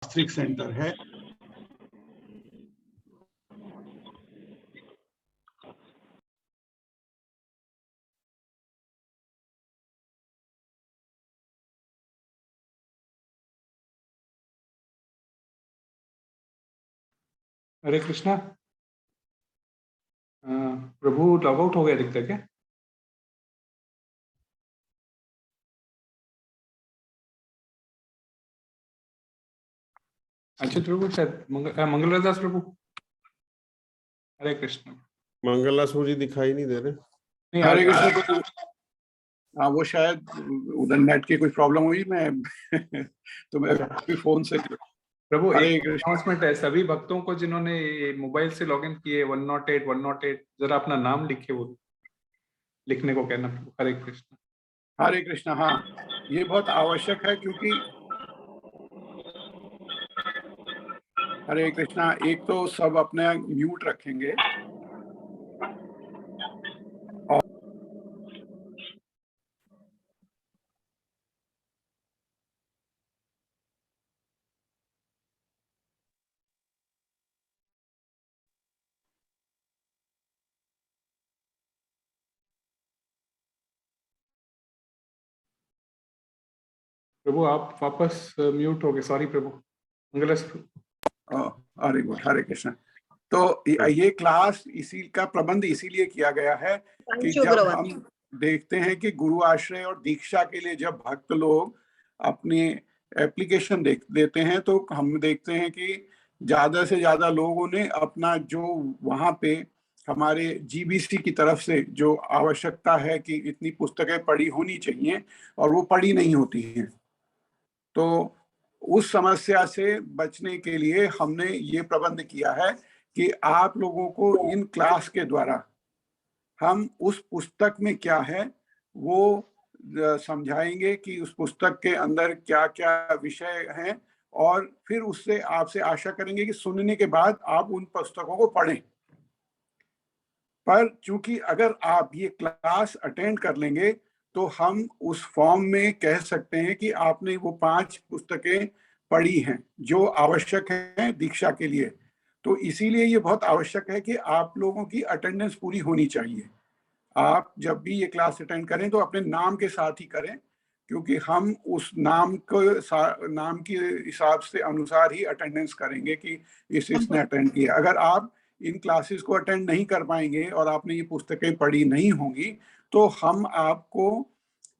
शास्त्रिक centre है। हरे कृष्णा। प्रभु log out हो गया दिखता है क्या? अच्छा प्रभु शायद मंगलदास दास प्रभु। हरे कृष्ण। मंगलदास जी दिखाई नहीं दे रहे। नहीं, हरे कृष्ण। हाँ, वो शायद उधर नेट की कोई प्रॉब्लम हुई, मैं तो मैं भी फोन से। प्रभु हरे एक कृष्ण। अनाउंसमेंट है सभी भक्तों को जिन्होंने मोबाइल से लॉगिन किए 108 जरा अपना नाम लिखे, वो लिखने को कहना प्रभु। हरे कृष्ण। हरे कृष्ण। हाँ, ये बहुत आवश्यक है, क्योंकि हरे कृष्णा, एक तो सब अपने म्यूट रखेंगे और प्रभु आप वापस म्यूट हो गए, सॉरी प्रभु। हरे गुड। हरे कृष्ण। तो ये क्लास इसी का प्रबंध इसीलिए किया गया है कि जब हम देखते हैं कि गुरु आश्रय और दीक्षा के लिए जब भक्त लोग अपनी एप्लीकेशन देते हैं, तो हम देखते हैं कि ज्यादा से ज्यादा लोगों ने अपना जो वहाँ पे हमारे जीबीसी की तरफ से जो आवश्यकता है कि इतनी पुस्तकें पढ़ी होनी चाहिए और वो पढ़ी नहीं होती हैं, तो उस समस्या से बचने के लिए हमने ये प्रबंध किया है कि आप लोगों को इन क्लास के द्वारा हम उस पुस्तक में क्या है वो समझाएंगे कि उस पुस्तक के अंदर क्या क्या विषय हैं, और फिर उससे आपसे आशा करेंगे कि सुनने के बाद आप उन पुस्तकों को पढ़ें। पर चूंकि अगर आप ये क्लास अटेंड कर लेंगे तो हम उस फॉर्म में कह सकते हैं कि आपने वो 5 पुस्तकें पढ़ी हैं जो आवश्यक हैं दीक्षा के लिए। तो इसीलिए ये बहुत आवश्यक है कि आप लोगों की अटेंडेंस पूरी होनी चाहिए। आप जब भी ये क्लास अटेंड करें तो अपने नाम के साथ ही करें, क्योंकि हम उस नाम के हिसाब से अनुसार ही अटेंडेंस करेंगे कि इसने अटेंड किया। अगर आप इन क्लासेस को अटेंड नहीं कर पाएंगे और आपने ये पुस्तकें पढ़ी नहीं होंगी, तो हम आपको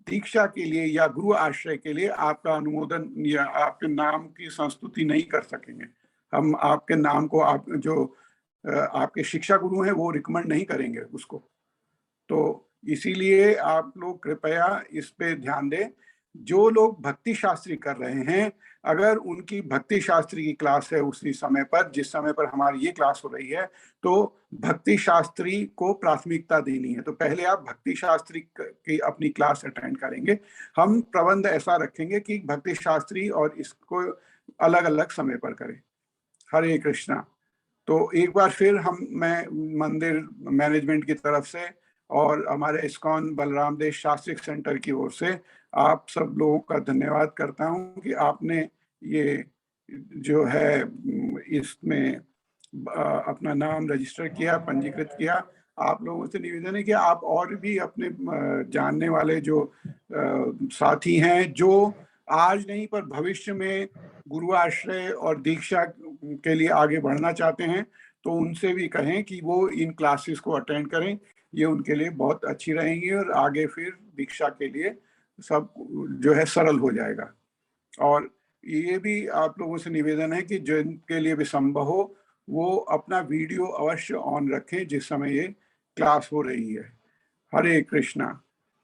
दीक्षा के लिए या गुरु आश्रय के लिए आपका अनुमोदन या आपके नाम की संस्तुति नहीं कर सकेंगे। हम आपके नाम को आप जो आपके शिक्षा गुरु हैं वो रिकमेंड नहीं करेंगे उसको। तो इसीलिए आप लोग कृपया इस पे ध्यान दें। जो लोग भक्ति शास्त्री कर रहे हैं, अगर उनकी भक्ति शास्त्री की क्लास है उसी समय पर जिस समय पर हमारी ये क्लास हो रही है, तो भक्ति शास्त्री को प्राथमिकता देनी है। तो पहले आप भक्ति शास्त्री की अपनी क्लास अटेंड करेंगे। हम प्रबंध ऐसा रखेंगे कि भक्ति शास्त्री और इसको अलग अलग समय पर करें। हरे कृष्णा। तो एक बार फिर मैं मंदिर मैनेजमेंट की तरफ से और हमारे इस्कॉन बलराम देव शास्त्रिक सेंटर की ओर से आप सब लोगों का धन्यवाद करता हूं कि आपने ये जो है इसमें अपना नाम रजिस्टर किया, पंजीकृत किया। आप लोगों से निवेदन है कि आप और भी अपने जानने वाले जो साथी हैं जो आज नहीं पर भविष्य में गुरु आश्रय और दीक्षा के लिए आगे बढ़ना चाहते हैं, तो उनसे भी कहें कि वो इन क्लासेस को अटेंड करें। ये उनके लिए बहुत अच्छी रहेंगी और आगे फिर दीक्षा के लिए सब जो है सरल हो जाएगा। और ये भी आप लोगों से निवेदन है कि जिनके लिए भी संभव हो वो अपना वीडियो अवश्य ऑन रखें जिस समय ये क्लास हो रही है। हरे कृष्णा।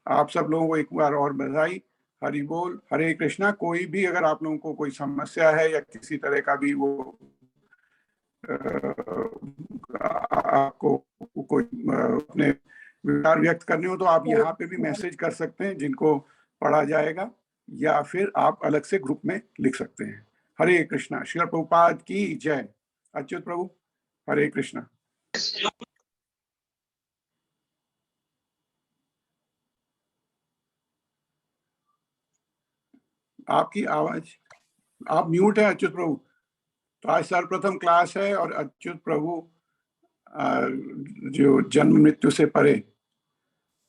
आप सब लोगों को एक बार और बधाई। हरि बोल। हरे कृष्णा। कोई भी अगर आप लोगों को कोई समस्या है या किसी तरह का भी वो आपको कोई अपने विचार व्यक्त करने हो तो आप यहाँ पे भी मैसेज कर सकते हैं जिनको पढ़ा जाएगा, या फिर आप अलग से ग्रुप में लिख सकते हैं। हरे कृष्णा। श्रील प्रभुपाद की जय। अच्युत प्रभु। हरे कृष्णा। आपकी आवाज आप म्यूट है अच्युत प्रभु। तो आज सर्वप्रथम क्लास है और अच्युत प्रभु जो जन्म मृत्यु से परे।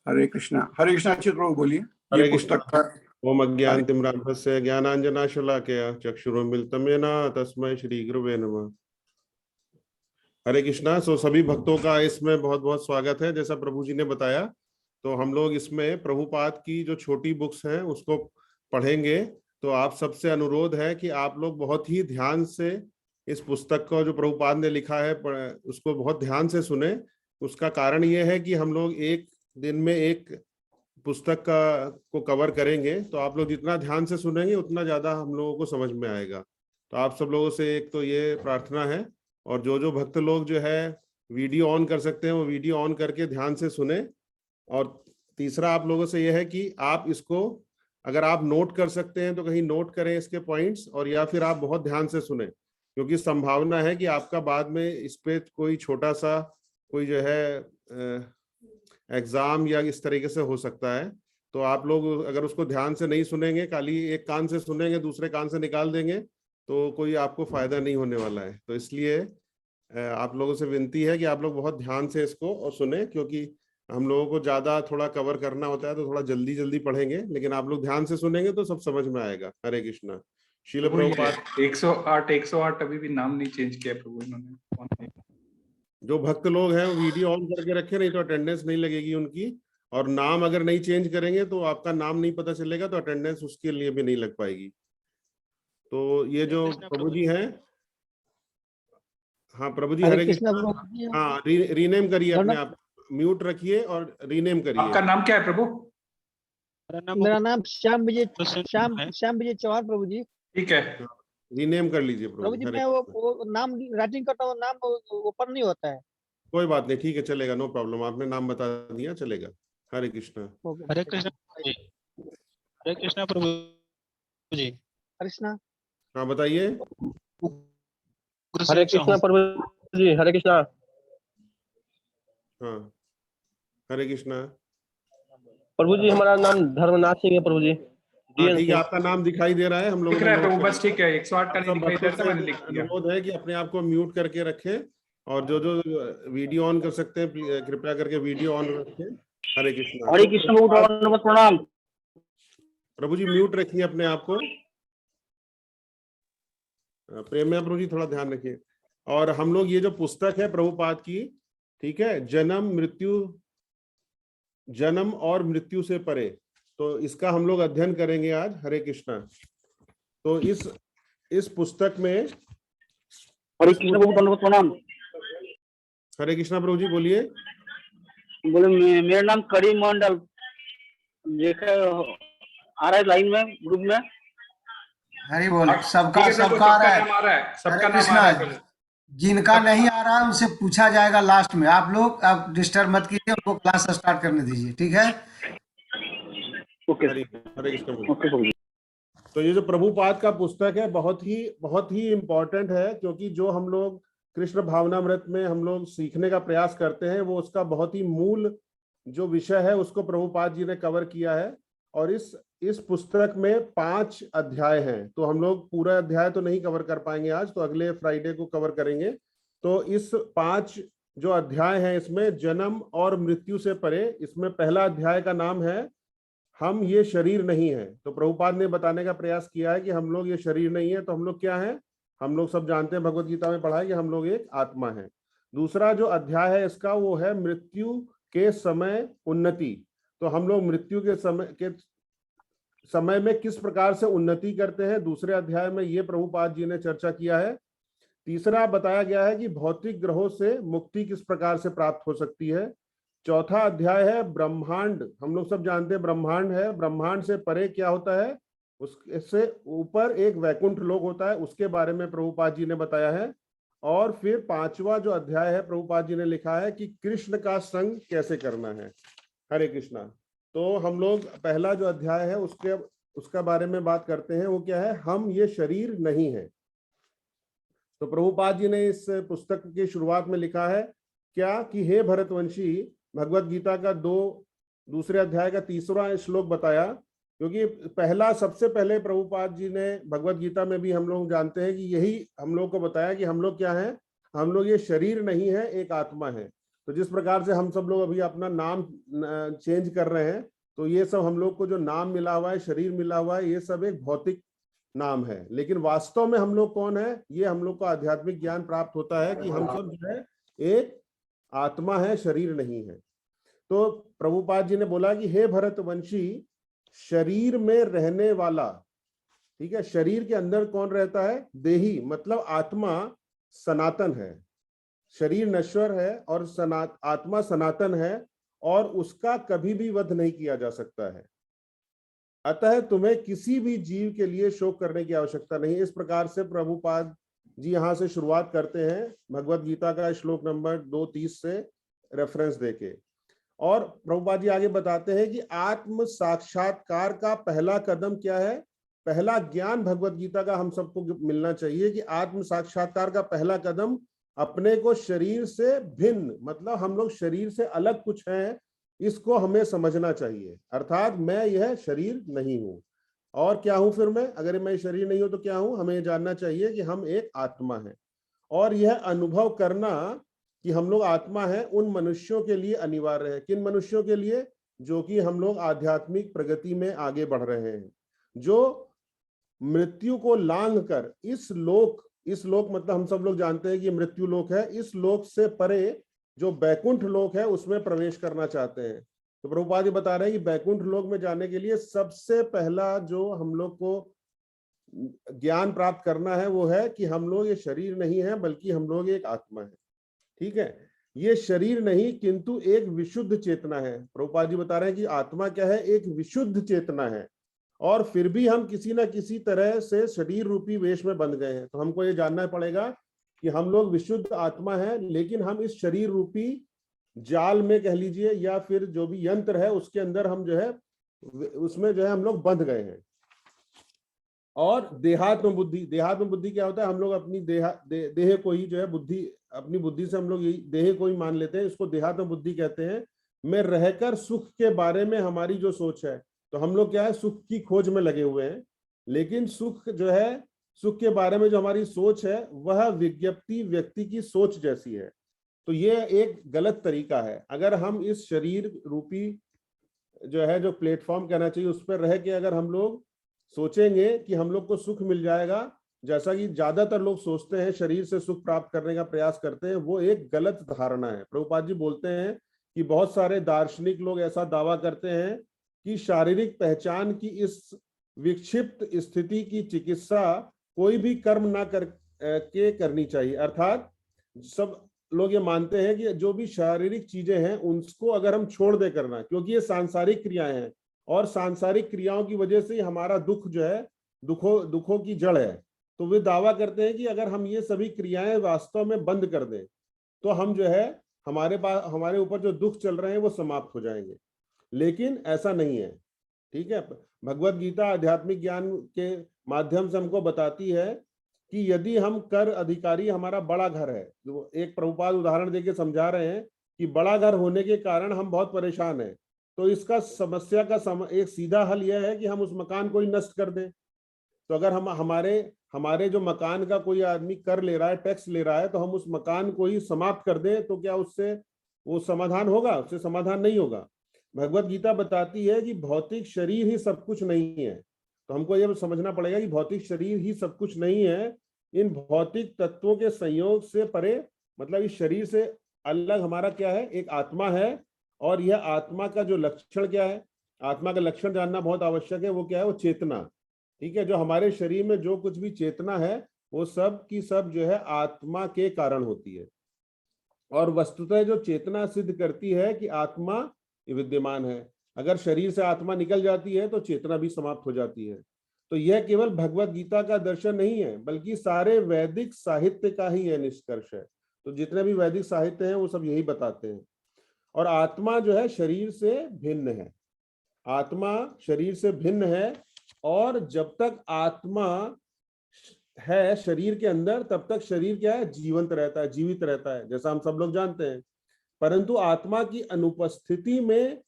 हरे कृष्णा अच्युत प्रभु बोलिए। ये हरे पुस्तक कृष्णा। का ओम अज्ञानतिमिरान्धस्य ज्ञानांजनाशलाकया चक्षुरुन्मीलितं येन तस्मै श्री गुरुवे नमः। हरे कृष्णा। सभी भक्तों का इसमें बहुत बहुत स्वागत है। जैसा प्रभु जी ने बताया, तो हम लोग इसमें प्रभुपाद की जो छोटी बुक्स हैं उसको पढ़ेंगे। तो आप सबसे अनुरोध है कि आप लोग बहुत ही ध्यान से इस पुस्तक को जो प्रभुपाद ने लिखा है उसको बहुत ध्यान से सुने। उसका कारण ये है कि हम लोग एक दिन में एक पुस्तक को कवर करेंगे, तो आप लोग जितना ध्यान से सुनेंगे उतना ज्यादा हम लोगों को समझ में आएगा। तो आप सब लोगों से एक तो ये प्रार्थना है, और जो भक्त लोग जो है वीडियो ऑन कर सकते हैं वो वीडियो ऑन करके ध्यान से सुने। और तीसरा आप लोगों से यह है कि आप इसको अगर आप नोट कर सकते हैं तो कहीं नोट करें इसके पॉइंट्स, और या फिर आप बहुत ध्यान से सुने, क्योंकि संभावना है कि आपका बाद में इस पे कोई छोटा सा कोई जो है एग्जाम या इस तरीके से हो सकता है। तो आप लोग अगर उसको ध्यान से नहीं सुनेंगे, खाली एक कान से सुनेंगे दूसरे कान से निकाल देंगे, तो कोई आपको फायदा नहीं होने वाला है। तो इसलिए आप लोगों से विनती है कि आप लोग बहुत ध्यान से इसको और सुने, क्योंकि हम लोगों को ज्यादा थोड़ा कवर करना होता है तो थोड़ा जल्दी जल्दी पढ़ेंगे, लेकिन आप लोग ध्यान से सुनेंगे तो सब समझ में आएगा। हरे कृष्णा। शील प्रभुपाद 108 अभी भी नाम नहीं चेंज किया प्रभु इन्होंने। जो भक्त लोग हैं वो वीडियो ऑन करके रखे, नहीं तो अटेंडेंस नहीं लगेगी उनकी। और नाम अगर नहीं चेंज करेंगे तो आपका नाम नहीं पता चलेगा, तो अटेंडेंस उसके लिए भी नहीं लग पाएगी। तो ये जो प्रभु जी हैं, हाँ प्रभु जी हरे कृष्णा। हाँ रीनेम करिए अपने आप, म्यूट रखिए और रीनेम करिए। आपका नाम क्या है प्रभु? मेरा नाम श्याम विजय चौहान प्रभु जी। ठीक है, रीनेम कर लीजिए प्रभु जी। मैं वो नाम राइटिंग करता हूँ, नाम ओपन नहीं होता है। कोई बात नहीं, ठीक है, चलेगा, नो प्रॉब्लम। आपने नाम बता दिया, चलेगा। हरे कृष्णा। हरे कृष्णा। हरे कृष्णा प्रभु जी। कृष्णा। हाँ बताइए। हरे कृष्णा प्रभु जी। हरे कृष्णा। हाँ हरे कृष्णा प्रभु जी। हमारा नाम धर्मनाथ सिंह है प्रभु जी। हाँ ठीक है, आपका नाम दिखाई दे रहा है, हम लोग दिख रहा है प्रभु, बस ठीक है। 108 का नहीं दिखाई दे रहा, मैंने लिख दिया। अनुरोध है कि अपने आप को म्यूट करके रखें, और जो वीडियो ऑन कर सकते हैं कृपया करके वीडियो ऑन रखें। हरे कृष्णा। हरे कृष्ण प्रभु, प्रणाम। प्रभु जी म्यूट रखिए अपने आप को। प्रेम में प्रभु जी थोड़ा ध्यान रखिए। और हम लोग ये जो पुस्तक है प्रभुपाद की, ठीक है, जन्म और मृत्यु से परे, तो इसका हम लोग अध्ययन करेंगे आज। हरे कृष्णा। तो इस पुस्तक में हरे कृष्ण प्रभु, प्रणाम। हरे कृष्णा प्रभु जी बोलिए। बोले मेरा नाम करीम मंडल आ रहा है लाइन में, ग्रुप में। हरि बोल। सबका आ रहा है। सबका नाम आ रहा है। जिनका नहीं आ रहा है उनसे पूछा जाएगा लास्ट में। आप लोग आप डिस्टर्ब मत कीजिए, उनको क्लास स्टार्ट करने दीजिए, ठीक है? ओके। हरे कृष्ण। तो ये जो प्रभुपाद का पुस्तक है बहुत ही इम्पोर्टेंट है, क्योंकि जो हम लोग कृष्ण भावनामृत में हम लोग सीखने का प्रयास करते हैं वो उसका बहुत ही मूल जो विषय है उसको प्रभुपाद जी ने कवर किया है। और इस पुस्तक में 5 अध्याय हैं, तो हम लोग पूरा अध्याय तो नहीं कवर कर पाएंगे आज, तो अगले फ्राइडे को कवर करेंगे। तो इस 5 जो अध्याय हैं इसमें जन्म और मृत्यु से परे, इसमें पहला अध्याय का नाम है हम ये शरीर नहीं है। तो प्रभुपाद ने बताने का प्रयास किया है कि हम लोग ये शरीर नहीं है, तो हम लोग क्या है? हम लोग सब जानते हैं, भगवत गीता में पढ़ा है कि हम लोग एक आत्मा है। दूसरा जो अध्याय है इसका वो है मृत्यु के समय उन्नति। तो हम लोग मृत्यु के समय में किस प्रकार से उन्नति करते हैं, दूसरे अध्याय में ये प्रभुपाद जी ने चर्चा किया है। तीसरा बताया गया है कि भौतिक ग्रहों से मुक्ति किस प्रकार से प्राप्त हो सकती है। चौथा अध्याय है ब्रह्मांड। हम लोग सब जानते हैं ब्रह्मांड है, ब्रह्मांड से परे क्या होता है, उससे ऊपर एक वैकुंठ लोक होता है, उसके बारे में प्रभुपाद जी ने बताया है। और फिर 5वां जो अध्याय है प्रभुपाद जी ने लिखा है कि कृष्ण का संग कैसे करना है। हरे कृष्णा। तो हम लोग पहला जो अध्याय है उसका बारे में बात करते हैं। वो क्या है? हम ये शरीर नहीं है। तो प्रभुपाद जी ने इस पुस्तक की शुरुआत में लिखा है क्या कि हे भरतवंशी, भगवत गीता का दूसरे अध्याय का 3वां श्लोक बताया क्योंकि पहला सबसे पहले प्रभुपाद जी ने भगवत गीता में भी हम लोग जानते हैं कि यही हम लोग को बताया कि हम लोग क्या हैं, हम लोग ये शरीर नहीं है, एक आत्मा है। तो जिस प्रकार से हम सब लोग अभी अपना नाम चेंज कर रहे हैं, तो ये सब हम लोग को जो नाम मिला हुआ है, शरीर मिला हुआ है, ये सब एक भौतिक नाम है। लेकिन वास्तव में हम लोग कौन है, ये हम लोग को आध्यात्मिक ज्ञान प्राप्त होता है कि हम सब जो है एक आत्मा है, शरीर नहीं है। तो प्रभुपाद जी ने बोला कि हे भरतवंशी, शरीर में रहने वाला, ठीक है, शरीर के अंदर कौन रहता है, देही, मतलब आत्मा सनातन है। शरीर नश्वर है और आत्मा सनातन है और उसका कभी भी वध नहीं किया जा सकता है। अतः तुम्हें किसी भी जीव के लिए शोक करने की आवश्यकता नहीं। इस प्रकार से प्रभुपाद जी यहाँ से शुरुआत करते हैं भगवत गीता का श्लोक नंबर 230 से रेफरेंस देके। और प्रभुपाद जी आगे बताते हैं कि आत्म साक्षात्कार का पहला कदम क्या है। पहला ज्ञान भगवत गीता का हम सबको मिलना चाहिए कि आत्म साक्षात्कार का पहला कदम अपने को शरीर से भिन्न, मतलब हम लोग शरीर से अलग कुछ हैं, इसको हमें समझना चाहिए। अर्थात मैं यह शरीर नहीं हूं। और क्या हूं फिर मैं, अगर मैं शरीर नहीं हूं तो क्या हूं, हमें जानना चाहिए कि हम एक आत्मा हैं। और यह अनुभव करना कि हम लोग आत्मा हैं उन मनुष्यों के लिए अनिवार्य है। किन मनुष्यों के लिए, जो कि हम लोग आध्यात्मिक प्रगति में आगे बढ़ रहे हैं, जो मृत्यु को लांघ कर इस लोक मतलब हम सब लोग जानते हैं कि मृत्यु लोक है, इस लोक से परे जो बैकुंठ लोक है उसमें प्रवेश करना चाहते हैं। तो प्रभुपाद जी बता रहे हैं कि बैकुंठ लोक में जाने के लिए सबसे पहला जो हम लोग को ज्ञान प्राप्त करना है वो है कि हम लोग ये शरीर नहीं है, बल्कि हम लोग एक आत्मा है। ठीक है, ये शरीर नहीं किंतु एक विशुद्ध चेतना है। प्रभुपाद जी बता रहे हैं कि आत्मा क्या है, एक विशुद्ध चेतना है। और फिर भी हम किसी ना किसी तरह से शरीर रूपी वेश में बंध गए हैं। तो हमको ये जानना पड़ेगा कि हम लोग विशुद्ध आत्मा है, लेकिन हम इस शरीर रूपी जाल में कह लीजिए या फिर जो भी यंत्र है उसके अंदर हम जो है उसमें जो है हम लोग बंध गए हैं। और देहात्म बुद्धि क्या होता है, हम लोग अपनी देह को ही जो है बुद्धि, अपनी बुद्धि से हम लोग यही देह को ही मान लेते हैं, इसको देहात्म बुद्धि कहते हैं। में रहकर सुख के बारे में हमारी जो सोच है, तो हम लोग क्या है, सुख की खोज में लगे हुए हैं। लेकिन सुख जो है, सुख के बारे में जो हमारी सोच है वह विज्ञप्ति व्यक्ति की सोच जैसी है। तो ये एक गलत तरीका है। अगर हम इस शरीर रूपी जो है, जो प्लेटफॉर्म कहना चाहिए, उस पर रह के अगर हम लोग सोचेंगे कि हम लोग को सुख मिल जाएगा, जैसा कि ज्यादातर लोग सोचते हैं, शरीर से सुख प्राप्त करने का प्रयास करते हैं, वो एक गलत धारणा है। प्रभुपाद जी बोलते हैं कि बहुत सारे दार्शनिक लोग ऐसा दावा करते हैं कि शारीरिक पहचान की इस विक्षिप्त स्थिति की चिकित्सा कोई भी कर्म ना के करनी चाहिए। अर्थात सब लोग ये मानते हैं कि जो भी शारीरिक चीजें हैं उनको अगर हम छोड़ दे करना, क्योंकि ये सांसारिक क्रियाएं हैं और सांसारिक क्रियाओं की वजह से हमारा दुख जो है, दुखों की जड़ है। तो वे दावा करते हैं कि अगर हम ये सभी क्रियाएं वास्तव में बंद कर दें तो हम जो है, हमारे ऊपर जो दुख चल रहे हैं वो समाप्त हो जाएंगे। लेकिन ऐसा नहीं है। ठीक है, भगवत गीता आध्यात्मिक ज्ञान के माध्यम से हमको बताती है कि यदि हम कर अधिकारी, हमारा बड़ा घर है, जो एक प्रभुपाद उदाहरण देके समझा रहे हैं कि बड़ा घर होने के कारण हम बहुत परेशान हैं, तो इसका समस्या का एक सीधा हल यह है कि हम उस मकान को ही नष्ट कर दें। तो अगर हम हमारे जो मकान का कोई आदमी कर ले रहा है, टैक्स ले रहा है, तो हम उस मकान को ही समाप्त कर दें, तो क्या उससे वो समाधान होगा? उससे समाधान नहीं होगा। भगवत गीता बताती है कि भौतिक शरीर ही सब कुछ नहीं है। तो हमको ये समझना पड़ेगा कि भौतिक शरीर ही सब कुछ नहीं है। इन भौतिक तत्वों के संयोग से परे, मतलब इस शरीर से अलग हमारा क्या है, एक आत्मा है। और यह आत्मा का जो लक्षण क्या है, आत्मा का लक्षण जानना बहुत आवश्यक है। वो क्या है? वो चेतना। ठीक है, जो हमारे शरीर में जो कुछ भी चेतना है वो सब की सब जो है आत्मा के कारण होती है। और वस्तुतः जो चेतना सिद्ध करती है कि आत्मा विद्यमान है। अगर शरीर से आत्मा निकल जाती है तो चेतना भी समाप्त हो जाती है। तो यह केवल भगवत गीता का दर्शन नहीं है, बल्कि सारे वैदिक साहित्य का ही यह निष्कर्ष है। तो जितने भी वैदिक साहित्य हैं वो सब यही बताते हैं। और आत्मा जो है शरीर से भिन्न है। आत्मा शरीर से भिन्न है, और जब तक आत्मा है शरीर के अंदर तब तक शरीर क्या है? जीवंत रहता है, जीवित रहता है, जैसा हम सब लोग जानते हैं। परंतु आत्मा की अनुपस्थिति में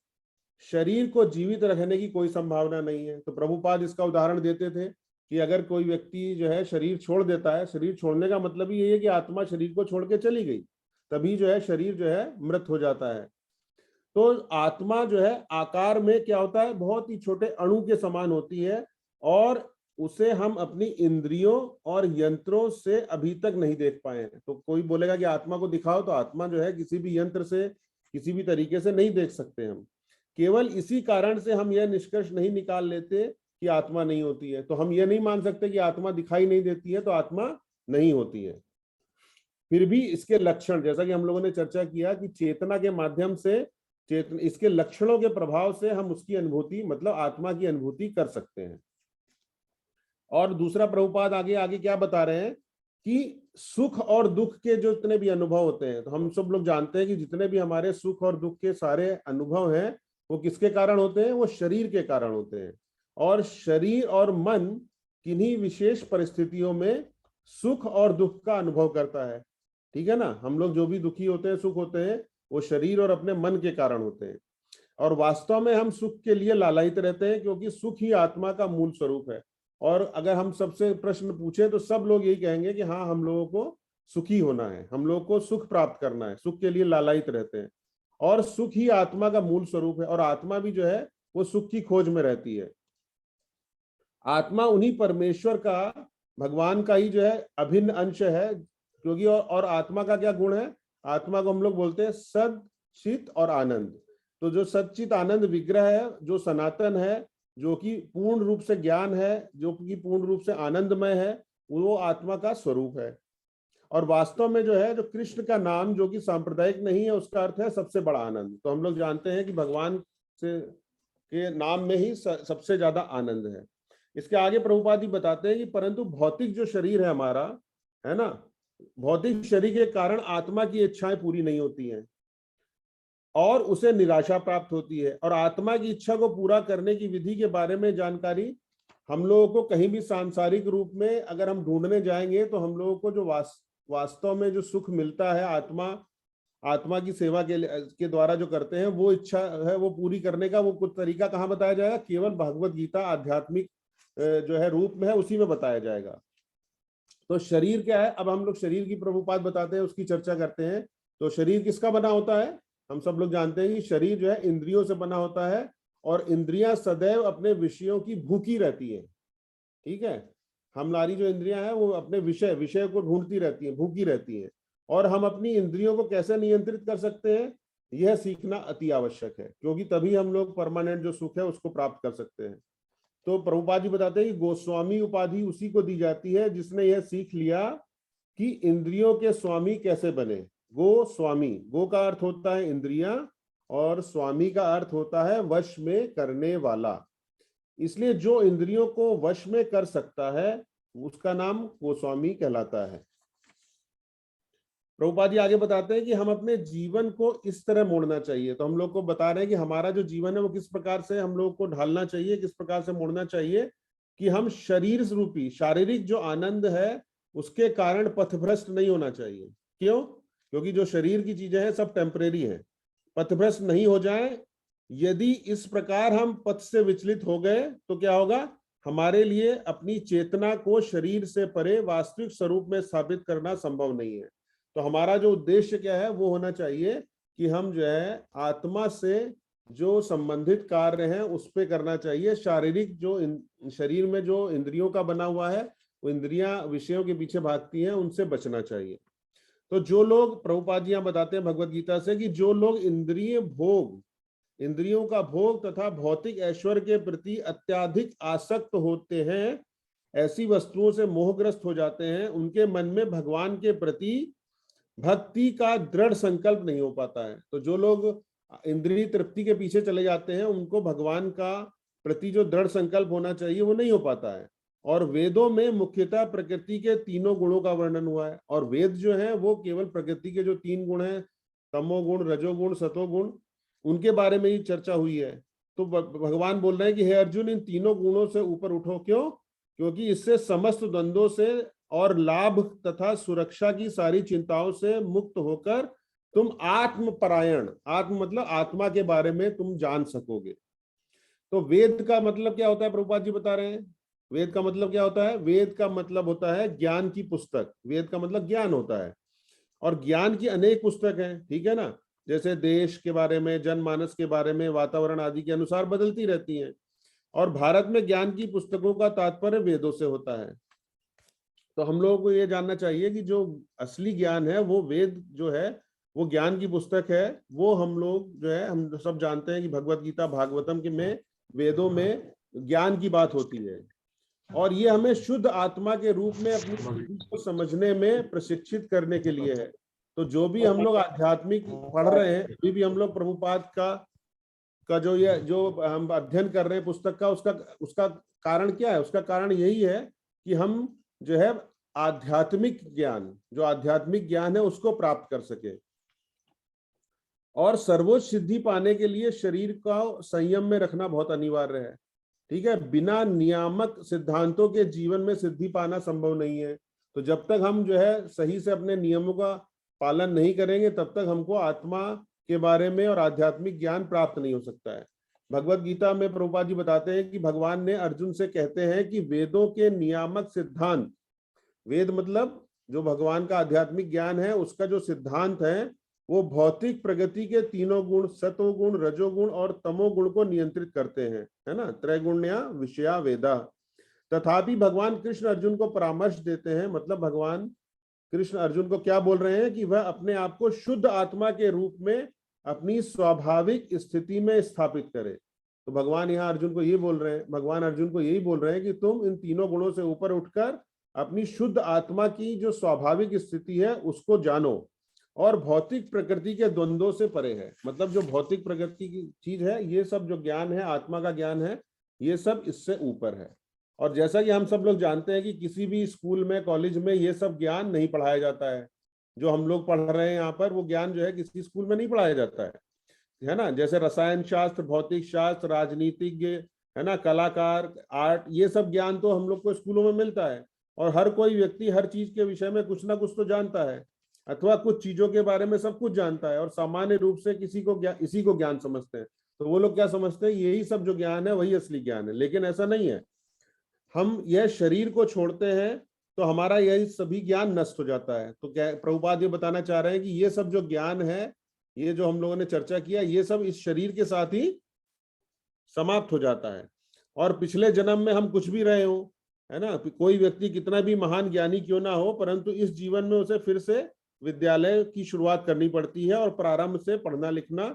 शरीर को जीवित रखने की कोई संभावना नहीं है। तो प्रभुपाद इसका उदाहरण देते थे कि अगर कोई व्यक्ति जो है शरीर छोड़ देता है, शरीर छोड़ने का मतलब ही ये है कि आत्मा शरीर को छोड़ के चली गई, तभी जो है शरीर जो है मृत हो जाता है। तो आत्मा जो है आकार में क्या होता है, बहुत ही छोटे अणु के समान होती है, और उसे हम अपनी इंद्रियों और यंत्रों से अभी तक नहीं देख पाए हैं। तो कोई बोलेगा कि आत्मा को दिखाओ, तो आत्मा जो है किसी भी यंत्र से, किसी भी तरीके से नहीं देख सकते हम। केवल इसी कारण से हम यह निष्कर्ष नहीं निकाल लेते कि आत्मा नहीं होती है। तो हम यह नहीं मान सकते कि आत्मा दिखाई नहीं देती है तो आत्मा नहीं होती है। फिर भी इसके लक्षण, जैसा कि हम लोगों ने चर्चा किया कि चेतना के माध्यम से, चेतन इसके लक्षणों के प्रभाव से हम उसकी अनुभूति, मतलब आत्मा की अनुभूति कर सकते हैं। और दूसरा प्रभुपाद आगे आगे क्या बता रहे हैं कि सुख और दुख के जो जितने भी अनुभव होते हैं, तो हम सब लोग जानते हैं कि जितने भी हमारे सुख और दुख के सारे अनुभव हैं वो किसके कारण होते हैं, वो शरीर के कारण होते हैं। और शरीर और मन किन्हीं विशेष परिस्थितियों में सुख और दुख का अनुभव करता है, ठीक है ना। हम लोग जो भी दुखी होते हैं, सुख होते हैं, वो शरीर और अपने मन के कारण होते हैं। और वास्तव में हम सुख के लिए लालायित रहते हैं, क्योंकि सुख ही आत्मा का मूल स्वरूप है। और अगर हम सबसे प्रश्न पूछे तो सब लोग यही कहेंगे कि हाँ, हम लोगों को सुखी होना है, हम लोगों को सुख प्राप्त करना है, सुख के लिए लालायित रहते हैं। और सुख ही आत्मा का मूल स्वरूप है, और आत्मा भी जो है वो सुख की खोज में रहती है। आत्मा उन्हीं परमेश्वर का, भगवान का ही जो है अभिन्न अंश है, क्योंकि और आत्मा का क्या गुण है, आत्मा को हम लोग बोलते हैं सद, चित और आनंद। तो जो सच्चित आनंद विग्रह है, जो सनातन है, जो कि पूर्ण रूप से ज्ञान है, जो कि पूर्ण रूप से आनंदमय है, वो आत्मा का स्वरूप है। और वास्तव में जो है, जो कृष्ण का नाम जो कि सांप्रदायिक नहीं है, उसका अर्थ है सबसे बड़ा आनंद। तो हम लोग जानते हैं कि भगवान से के नाम में ही सबसे ज्यादा आनंद है। इसके आगे प्रभुपाद जी बताते हैं कि परंतु भौतिक जो शरीर है हमारा, है ना, भौतिक शरीर के कारण आत्मा की इच्छाएं पूरी नहीं होती हैं और उसे निराशा प्राप्त होती है। और आत्मा की इच्छा को पूरा करने की विधि के बारे में जानकारी हम लोगों को कहीं भी सांसारिक रूप में अगर हम ढूंढने जाएंगे तो हम लोगों को जो वास्तव में जो सुख मिलता है आत्मा की सेवा के द्वारा जो करते हैं, वो इच्छा है वो पूरी करने का वो कुछ तरीका कहाँ बताया जाएगा, केवल भगवत गीता आध्यात्मिक जो है रूप में है, उसी में बताया जाएगा। तो शरीर क्या है, अब हम लोग शरीर की प्रभुपाद बताते हैं, उसकी चर्चा करते हैं। तो शरीर किसका बना होता है, हम सब लोग जानते हैं कि शरीर जो है इंद्रियों से बना होता है, और इंद्रियां सदैव अपने विषयों की भूखी रहती है, ठीक है। हमारी जो इंद्रियां हैं वो अपने विषय को ढूंढती रहती हैं, भूखी रहती हैं। और हम अपनी इंद्रियों को कैसे नियंत्रित कर सकते हैं, यह सीखना अति आवश्यक है, क्योंकि तभी हम लोग परमानेंट जो सुख है उसको प्राप्त कर सकते हैं। तो प्रभुपाद जी बताते हैं कि गोस्वामी उपाधि उसी को दी जाती है जिसने यह सीख लिया कि इंद्रियों के स्वामी कैसे बने। गोस्वामी, गो का अर्थ होता है इंद्रियां और स्वामी का अर्थ होता है वश में करने वाला। इसलिए जो इंद्रियों को वश में कर सकता है उसका नाम गोस्वामी कहलाता है। प्रभुपाद जी आगे बताते हैं कि हम अपने जीवन को इस तरह मोड़ना चाहिए। तो हम लोग को बता रहे हैं कि हमारा जो जीवन है वो किस प्रकार से हम लोग को ढालना चाहिए, किस प्रकार से मोड़ना चाहिए कि हम शरीर रूपी शारीरिक जो आनंद है उसके कारण पथभ्रष्ट नहीं होना चाहिए। क्यों? क्योंकि जो शरीर की चीजें हैं सब टेम्परेरी है, पथभ्रष्ट नहीं हो जाए। यदि इस प्रकार हम पथ से विचलित हो गए तो क्या होगा, हमारे लिए अपनी चेतना को शरीर से परे वास्तविक स्वरूप में स्थापित करना संभव नहीं है। तो हमारा जो उद्देश्य क्या है वो होना चाहिए कि हम जो है आत्मा से जो संबंधित कार्य हैं उस पे करना चाहिए। शारीरिक जो शरीर में जो इंद्रियों का बना हुआ है वो इंद्रियां विषयों के पीछे भागती हैं, उनसे बचना चाहिए। तो जो लोग, प्रभुपाद जी बताते हैं भगवत गीता से कि जो लोग इंद्रियों का भोग तथा भौतिक ऐश्वर्य के प्रति अत्यधिक आसक्त होते हैं, ऐसी वस्तुओं से मोहग्रस्त हो जाते हैं, उनके मन में भगवान के प्रति भक्ति का दृढ़ संकल्प नहीं हो पाता है। तो जो लोग इंद्रिय तृप्ति के पीछे चले जाते हैं उनको भगवान का प्रति जो दृढ़ संकल्प होना चाहिए वो नहीं हो पाता है। और वेदों में मुख्यतः प्रकृति के तीनों गुणों का वर्णन हुआ है, और वेद जो है वो केवल प्रकृति के जो 3 गुण हैं, तमोगुण, रजोगुण, सतोगुण, उनके बारे में ही चर्चा हुई है। तो भगवान बोल रहे हैं कि हे अर्जुन, इन तीनों गुणों से ऊपर उठो। क्यों? क्योंकि इससे समस्त द्वंद्वों से और लाभ तथा सुरक्षा की सारी चिंताओं से मुक्त होकर तुम आत्मपरायण, आत्म मतलब आत्मा के बारे में तुम जान सकोगे। तो वेद का मतलब क्या होता है, प्रभुपाद जी बता रहे हैं। वेद का मतलब क्या होता है? वेद का मतलब होता है ज्ञान की पुस्तक। वेद का मतलब ज्ञान होता है, और ज्ञान की अनेक पुस्तक हैं, ठीक है ना। जैसे देश के बारे में, जनमानस के बारे में, वातावरण आदि के अनुसार बदलती रहती हैं। और भारत में ज्ञान की पुस्तकों का तात्पर्य वेदों से होता है। तो हम लोगों को ये जानना चाहिए कि जो असली ज्ञान है वो वेद जो है वो ज्ञान की पुस्तक है। वो हम लोग जो है, हम सब जानते हैं कि भगवत गीता भागवतम के में वेदों में ज्ञान की बात होती है, और ये हमें शुद्ध आत्मा के रूप में अपनी स्थिति को समझने में प्रशिक्षित करने के लिए है। तो जो भी हम लोग आध्यात्मिक पढ़ रहे हैं, अभी भी हम लोग प्रभुपाद का जो हम अध्ययन कर रहे हैं पुस्तक का, उसका कारण क्या है? उसका कारण यही है कि हम जो है आध्यात्मिक ज्ञान, जो आध्यात्मिक ज्ञान है उसको प्राप्त कर सके। और सर्वोच्च सिद्धि पाने के लिए शरीर का संयम में रखना बहुत अनिवार्य है, ठीक है। बिना नियामक सिद्धांतों के जीवन में सिद्धि पाना संभव नहीं है। तो जब तक हम जो है सही से अपने नियमों का पालन नहीं करेंगे, तब तक हमको आत्मा के बारे में और आध्यात्मिक ज्ञान प्राप्त नहीं हो सकता है। भगवत गीता में प्रभुपाद जी बताते हैं कि भगवान ने अर्जुन से कहते हैं कि वेदों के नियामक सिद्धांत, वेद मतलब जो भगवान का आध्यात्मिक ज्ञान है उसका जो सिद्धांत है, वो भौतिक प्रगति के तीनों गुण, सतोगुण, रजोगुण और तमोगुण को नियंत्रित करते हैं, है ना। त्रैगुण्या विषया वेदा। तथापि भगवान कृष्ण अर्जुन को परामर्श देते हैं, मतलब भगवान कृष्ण अर्जुन को क्या बोल रहे हैं कि वह अपने आप को शुद्ध आत्मा के रूप में अपनी स्वाभाविक स्थिति में स्थापित करे। तो भगवान यहाँ अर्जुन को ये बोल रहे हैं, भगवान अर्जुन को यही बोल रहे हैं कि तुम इन तीनों गुणों से ऊपर उठकर अपनी शुद्ध आत्मा की जो स्वाभाविक स्थिति है उसको जानो, और भौतिक प्रकृति के द्वंद्वों से परे है। मतलब जो भौतिक प्रकृति की चीज है, ये सब जो ज्ञान है, आत्मा का ज्ञान है, ये सब इससे ऊपर है। और जैसा कि हम सब लोग जानते हैं कि किसी भी स्कूल में, कॉलेज में ये सब ज्ञान नहीं पढ़ाया जाता है। जो हम लोग पढ़ रहे हैं यहाँ पर, वो ज्ञान जो है किसी स्कूल में नहीं पढ़ाया जाता है ना। जैसे रसायन शास्त्र, भौतिक शास्त्र, राजनीतिज्ञ, है ना, कलाकार, आर्ट, ये सब ज्ञान तो हम लोग को स्कूलों में मिलता है। और हर कोई व्यक्ति हर चीज के विषय में कुछ ना कुछ तो जानता है, अथवा कुछ चीजों के बारे में सब कुछ जानता है, और सामान्य रूप से इसी को ज्ञान समझते हैं। तो वो लोग क्या समझते हैं, यही सब जो ज्ञान है वही असली ज्ञान है। लेकिन ऐसा नहीं है। हम यह शरीर को छोड़ते हैं तो हमारा यही सभी ज्ञान नष्ट हो जाता है। तो क्या प्रभुपाद ये बताना चाह रहे हैं कि ये सब जो ज्ञान है, ये जो हम लोगों ने चर्चा किया, ये सब इस शरीर के साथ ही समाप्त हो जाता है। और पिछले जन्म में हम कुछ भी रहे हो, है ना, कोई व्यक्ति कितना भी महान ज्ञानी क्यों ना हो, परंतु इस जीवन में उसे फिर से विद्यालय की शुरुआत करनी पड़ती है और प्रारंभ से पढ़ना लिखना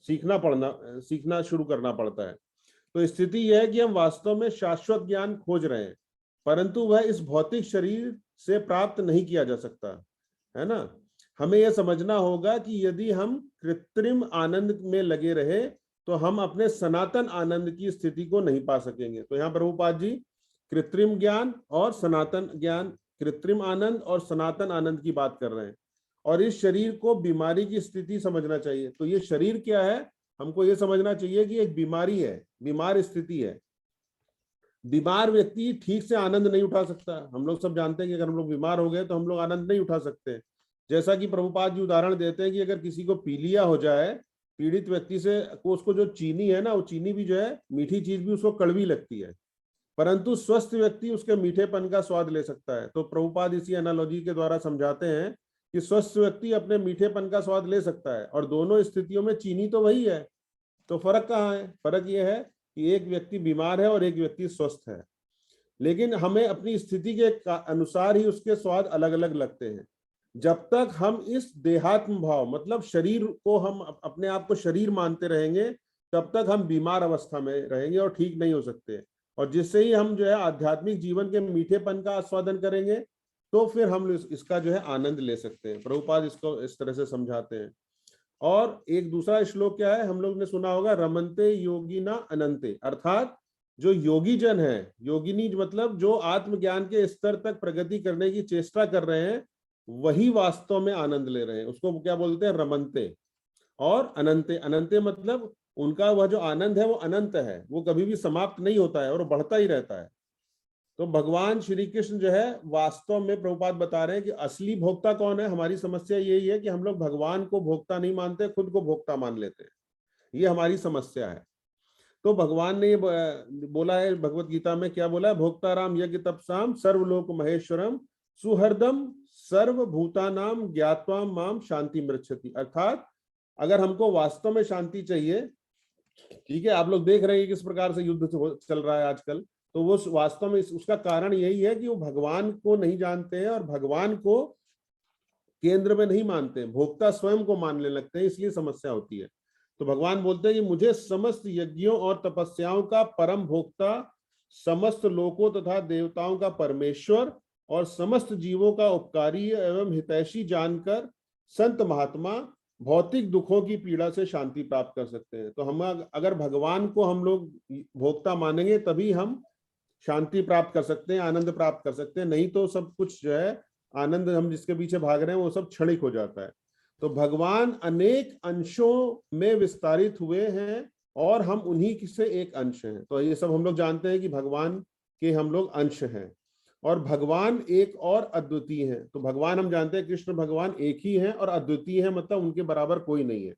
सीखना शुरू करना पड़ता है। तो स्थिति यह है कि हम वास्तव में शाश्वत ज्ञान खोज रहे हैं, परंतु वह इस भौतिक शरीर से प्राप्त नहीं किया जा सकता, है ना। हमें यह समझना होगा कि यदि हम कृत्रिम आनंद में लगे रहे तो हम अपने सनातन आनंद की स्थिति को नहीं पा सकेंगे। तो यहाँ प्रभुपाद जी कृत्रिम ज्ञान और सनातन ज्ञान, कृत्रिम आनंद और सनातन आनंद की बात कर रहे हैं। और इस शरीर को बीमारी की स्थिति समझना चाहिए। तो ये शरीर क्या है, हमको ये समझना चाहिए कि एक बीमारी है, बीमार स्थिति है। बीमार व्यक्ति ठीक से आनंद नहीं उठा सकता। हम लोग सब जानते हैं कि अगर हम लोग बीमार हो गए तो हम लोग आनंद नहीं उठा सकते। जैसा कि प्रभुपाद जी उदाहरण देते हैं कि अगर किसी को पीलिया हो जाए, पीड़ित व्यक्ति से को उसको जो चीनी है ना, वो चीनी भी जो है, मीठी चीज भी उसको कड़वी लगती है, परंतु स्वस्थ व्यक्ति उसके मीठेपन का स्वाद ले सकता है। तो प्रभुपाद इसी एनालॉजी के द्वारा समझाते हैं कि स्वस्थ व्यक्ति अपने मीठेपन का स्वाद ले सकता है, और दोनों स्थितियों में चीनी तो वही है। तो फर्क कहाँ है? फर्क यह है कि एक व्यक्ति बीमार है और एक व्यक्ति स्वस्थ है, लेकिन हमें अपनी स्थिति के अनुसार ही उसके स्वाद अलग अलग लगते हैं। जब तक हम इस देहात्म भाव, मतलब शरीर को हम अपने आप को शरीर मानते रहेंगे, तब तक हम बीमार अवस्था में रहेंगे और ठीक नहीं हो सकते। और जिससे ही हम जो है आध्यात्मिक जीवन के मीठेपन का आस्वादन करेंगे, तो फिर हम इसका जो है आनंद ले सकते हैं। प्रभुपाद इसको इस तरह से समझाते हैं। और एक दूसरा श्लोक क्या है, हम लोग ने सुना होगा, रमन्ते योगिना अनंते, अर्थात जो योगी जन है, योगिनी मतलब जो आत्मज्ञान के स्तर तक प्रगति करने की चेष्टा कर रहे हैं, वही वास्तव में आनंद ले रहे हैं। उसको क्या बोलते हैं? रमन्ते और अनंते। अनंते मतलब उनका वह जो आनंद है वो अनंत है, वो कभी भी समाप्त नहीं होता है और बढ़ता ही रहता है। तो भगवान श्री कृष्ण जो है वास्तव में प्रभुपाद बता रहे हैं कि असली भोक्ता कौन है। हमारी समस्या यही है कि हम लोग भगवान को भोक्ता नहीं मानते, खुद को भोक्ता मान लेते हैं, ये हमारी समस्या है। तो भगवान ने ये बोला है भगवत गीता में, क्या बोला है, भोक्ताराम यज्ञ तपसाम सर्वलोक महेश्वरम सुहृदम सर्वभूतानाम ज्ञात्वा माम शांति मृच्छति। अर्थात अगर हमको वास्तव में शांति चाहिए, ठीक है, आप लोग देख रहे हैं किस प्रकार से युद्ध चल रहा है आजकल, तो वो वास्तव में उसका कारण यही है कि वो भगवान को नहीं जानते हैं और भगवान को केंद्र में नहीं मानते हैं, भोक्ता स्वयं को मानने लगते हैं, इसलिए समस्या होती है। तो भगवान बोलते हैं कि मुझे समस्त यज्ञों और तपस्याओं का परम भोक्ता, समस्त लोकों तथा देवताओं का परमेश्वर और समस्त जीवों का उपकारी एवं हितैषी जानकर संत महात्मा भौतिक दुखों की पीड़ा से शांति प्राप्त कर सकते हैं। तो हम अगर भगवान को हम लोग भोक्ता मानेंगे तभी हम शांति प्राप्त कर सकते हैं, आनंद प्राप्त कर सकते हैं, नहीं तो सब कुछ जो है आनंद हम जिसके पीछे भाग रहे हैं वो सब क्षणिक हो जाता है। तो भगवान अनेक अंशों में विस्तारित हुए हैं और हम उन्हीं से एक अंश हैं। तो ये सब हम लोग जानते हैं कि भगवान के हम लोग अंश हैं और भगवान एक और अद्वितीय है। तो भगवान हम जानते हैं कृष्ण भगवान एक ही हैं और अद्वितीय है, मतलब उनके बराबर कोई नहीं है,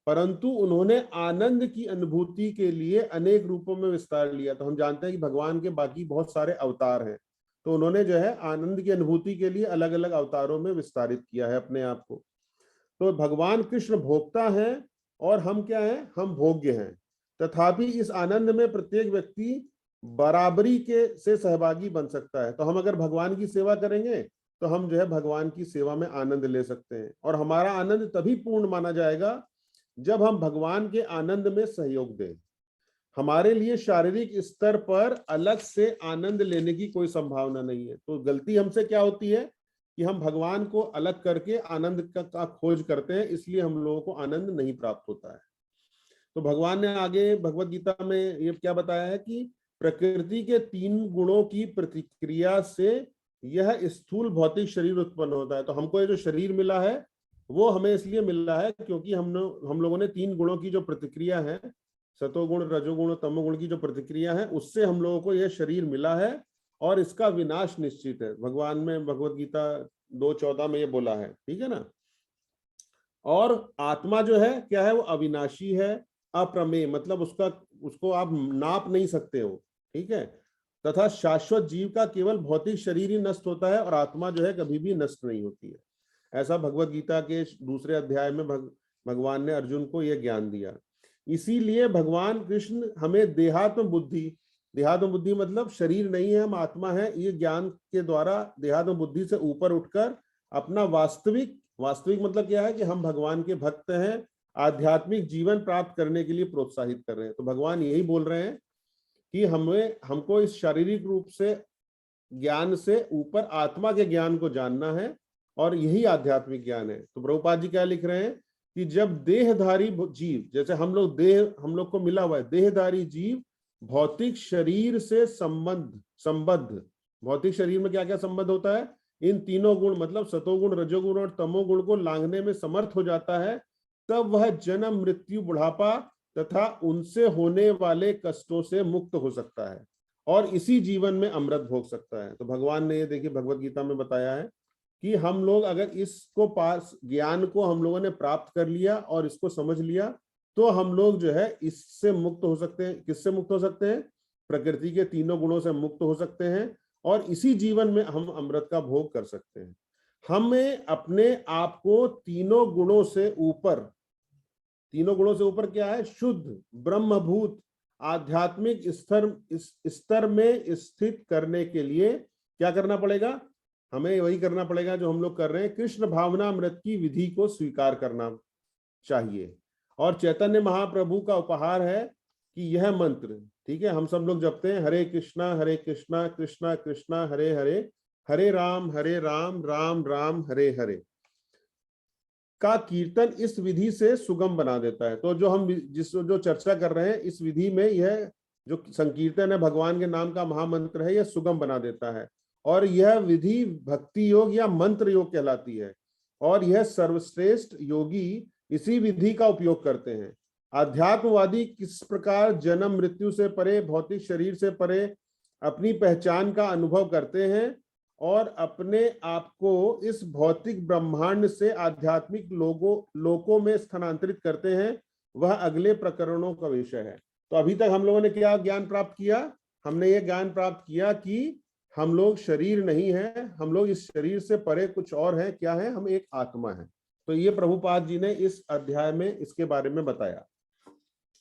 परंतु उन्होंने आनंद की अनुभूति के लिए अनेक रूपों में विस्तार लिया। तो हम जानते हैं कि भगवान के बाकी बहुत सारे अवतार हैं, तो उन्होंने जो है आनंद की अनुभूति के लिए अलग अलग अवतारों में विस्तारित किया है अपने आप को। तो भगवान कृष्ण भोक्ता हैं और हम क्या हैं, हम भोग्य हैं। तथापि इस आनंद में प्रत्येक व्यक्ति बराबरी के से सहभागी बन सकता है। तो हम अगर भगवान की सेवा करेंगे तो हम जो है भगवान की सेवा में आनंद ले सकते हैं और हमारा आनंद तभी पूर्ण माना जाएगा जब हम भगवान के आनंद में सहयोग दें। हमारे लिए शारीरिक स्तर पर अलग से आनंद लेने की कोई संभावना नहीं है। तो गलती हमसे क्या होती है कि हम भगवान को अलग करके आनंद का खोज करते हैं, इसलिए हम लोगों को आनंद नहीं प्राप्त होता है। तो भगवान ने आगे भगवत गीता में ये क्या बताया है कि प्रकृति के 3 गुणों की प्रतिक्रिया से यह स्थूल भौतिक शरीर उत्पन्न होता है। तो हमको ये जो शरीर मिला है वो हमें इसलिए मिला है क्योंकि हम लोगों ने 3 गुणों की जो प्रतिक्रिया है, सतोगुण रजोगुण तमोगुण की जो प्रतिक्रिया है, उससे हम लोगों को यह शरीर मिला है और इसका विनाश निश्चित है। भगवान में भगवत गीता 2:14 में ये बोला है, ठीक है ना। और आत्मा जो है क्या है, वो अविनाशी है, अप्रमेय, मतलब उसको आप नाप नहीं सकते हो, ठीक है। तथा शाश्वत जीव का केवल भौतिक शरीर ही नष्ट होता है और आत्मा जो है कभी भी नष्ट नहीं होती है। ऐसा भगवत गीता के 2 अध्याय में भगवान ने अर्जुन को यह ज्ञान दिया। इसीलिए भगवान कृष्ण हमें देहात्म बुद्धि मतलब शरीर नहीं है, हम आत्मा है, ये ज्ञान के द्वारा देहात्म बुद्धि से ऊपर उठकर अपना वास्तविक मतलब क्या है कि हम भगवान के भक्त हैं, आध्यात्मिक जीवन प्राप्त करने के लिए प्रोत्साहित कर रहे हैं। तो भगवान यही बोल रहे हैं कि हमको इस शारीरिक रूप से ज्ञान से ऊपर आत्मा के ज्ञान को जानना है और यही आध्यात्मिक ज्ञान है। तो प्रभुपाद जी क्या लिख रहे हैं कि जब देहधारी जीव, जैसे हम लोग को मिला हुआ है देहधारी जीव, भौतिक शरीर से संबद्ध, भौतिक शरीर में क्या क्या संबंध होता है, इन 3 गुण मतलब सतोगुण रजोगुण और तमोगुण को लांघने में समर्थ हो जाता है, तब वह जन्म मृत्यु बुढ़ापा तथा उनसे होने वाले कष्टों से मुक्त हो सकता है और इसी जीवन में अमृत भोग सकता है। तो भगवान ने ये देखिए भगवत गीता में बताया है कि हम लोग अगर इसको ज्ञान को हम लोगों ने प्राप्त कर लिया और इसको समझ लिया तो हम लोग जो है इससे मुक्त हो सकते हैं। किससे मुक्त हो सकते हैं? प्रकृति के 3 गुणों से मुक्त हो सकते हैं और इसी जीवन में हम अमृत का भोग कर सकते हैं। हमें अपने आप को 3 गुणों से ऊपर क्या है, शुद्ध ब्रह्मभूत आध्यात्मिक स्तर में स्थित करने के लिए क्या करना पड़ेगा? हमें वही करना पड़ेगा जो हम लोग कर रहे हैं, कृष्ण भावनामृत की विधि को स्वीकार करना चाहिए। और चैतन्य महाप्रभु का उपहार है कि यह मंत्र, ठीक है, हम सब लोग जपते हैं, हरे कृष्णा कृष्णा कृष्णा हरे हरे, हरे राम राम राम हरे हरे का कीर्तन इस विधि से सुगम बना देता है। तो जो हम जो चर्चा कर रहे हैं इस विधि में यह जो संकीर्तन है भगवान के नाम का महामंत्र है, यह सुगम बना देता है और यह विधि भक्ति योग या मंत्र योग कहलाती है और यह सर्वश्रेष्ठ योगी इसी विधि का उपयोग करते हैं। अध्यात्मवादी किस प्रकार जन्म मृत्यु से परे, भौतिक शरीर से परे अपनी पहचान का अनुभव करते हैं और अपने आप को इस भौतिक ब्रह्मांड से आध्यात्मिक लोकों में स्थानांतरित करते हैं, वह अगले प्रकरणों का विषय है। तो अभी तक हम लोगों ने क्या ज्ञान प्राप्त किया? हमने ये ज्ञान प्राप्त किया कि हम लोग शरीर नहीं है, हम लोग इस शरीर से परे कुछ और है। क्या है? हम एक आत्मा है। तो ये प्रभुपाद जी ने इस अध्याय में इसके बारे में बताया।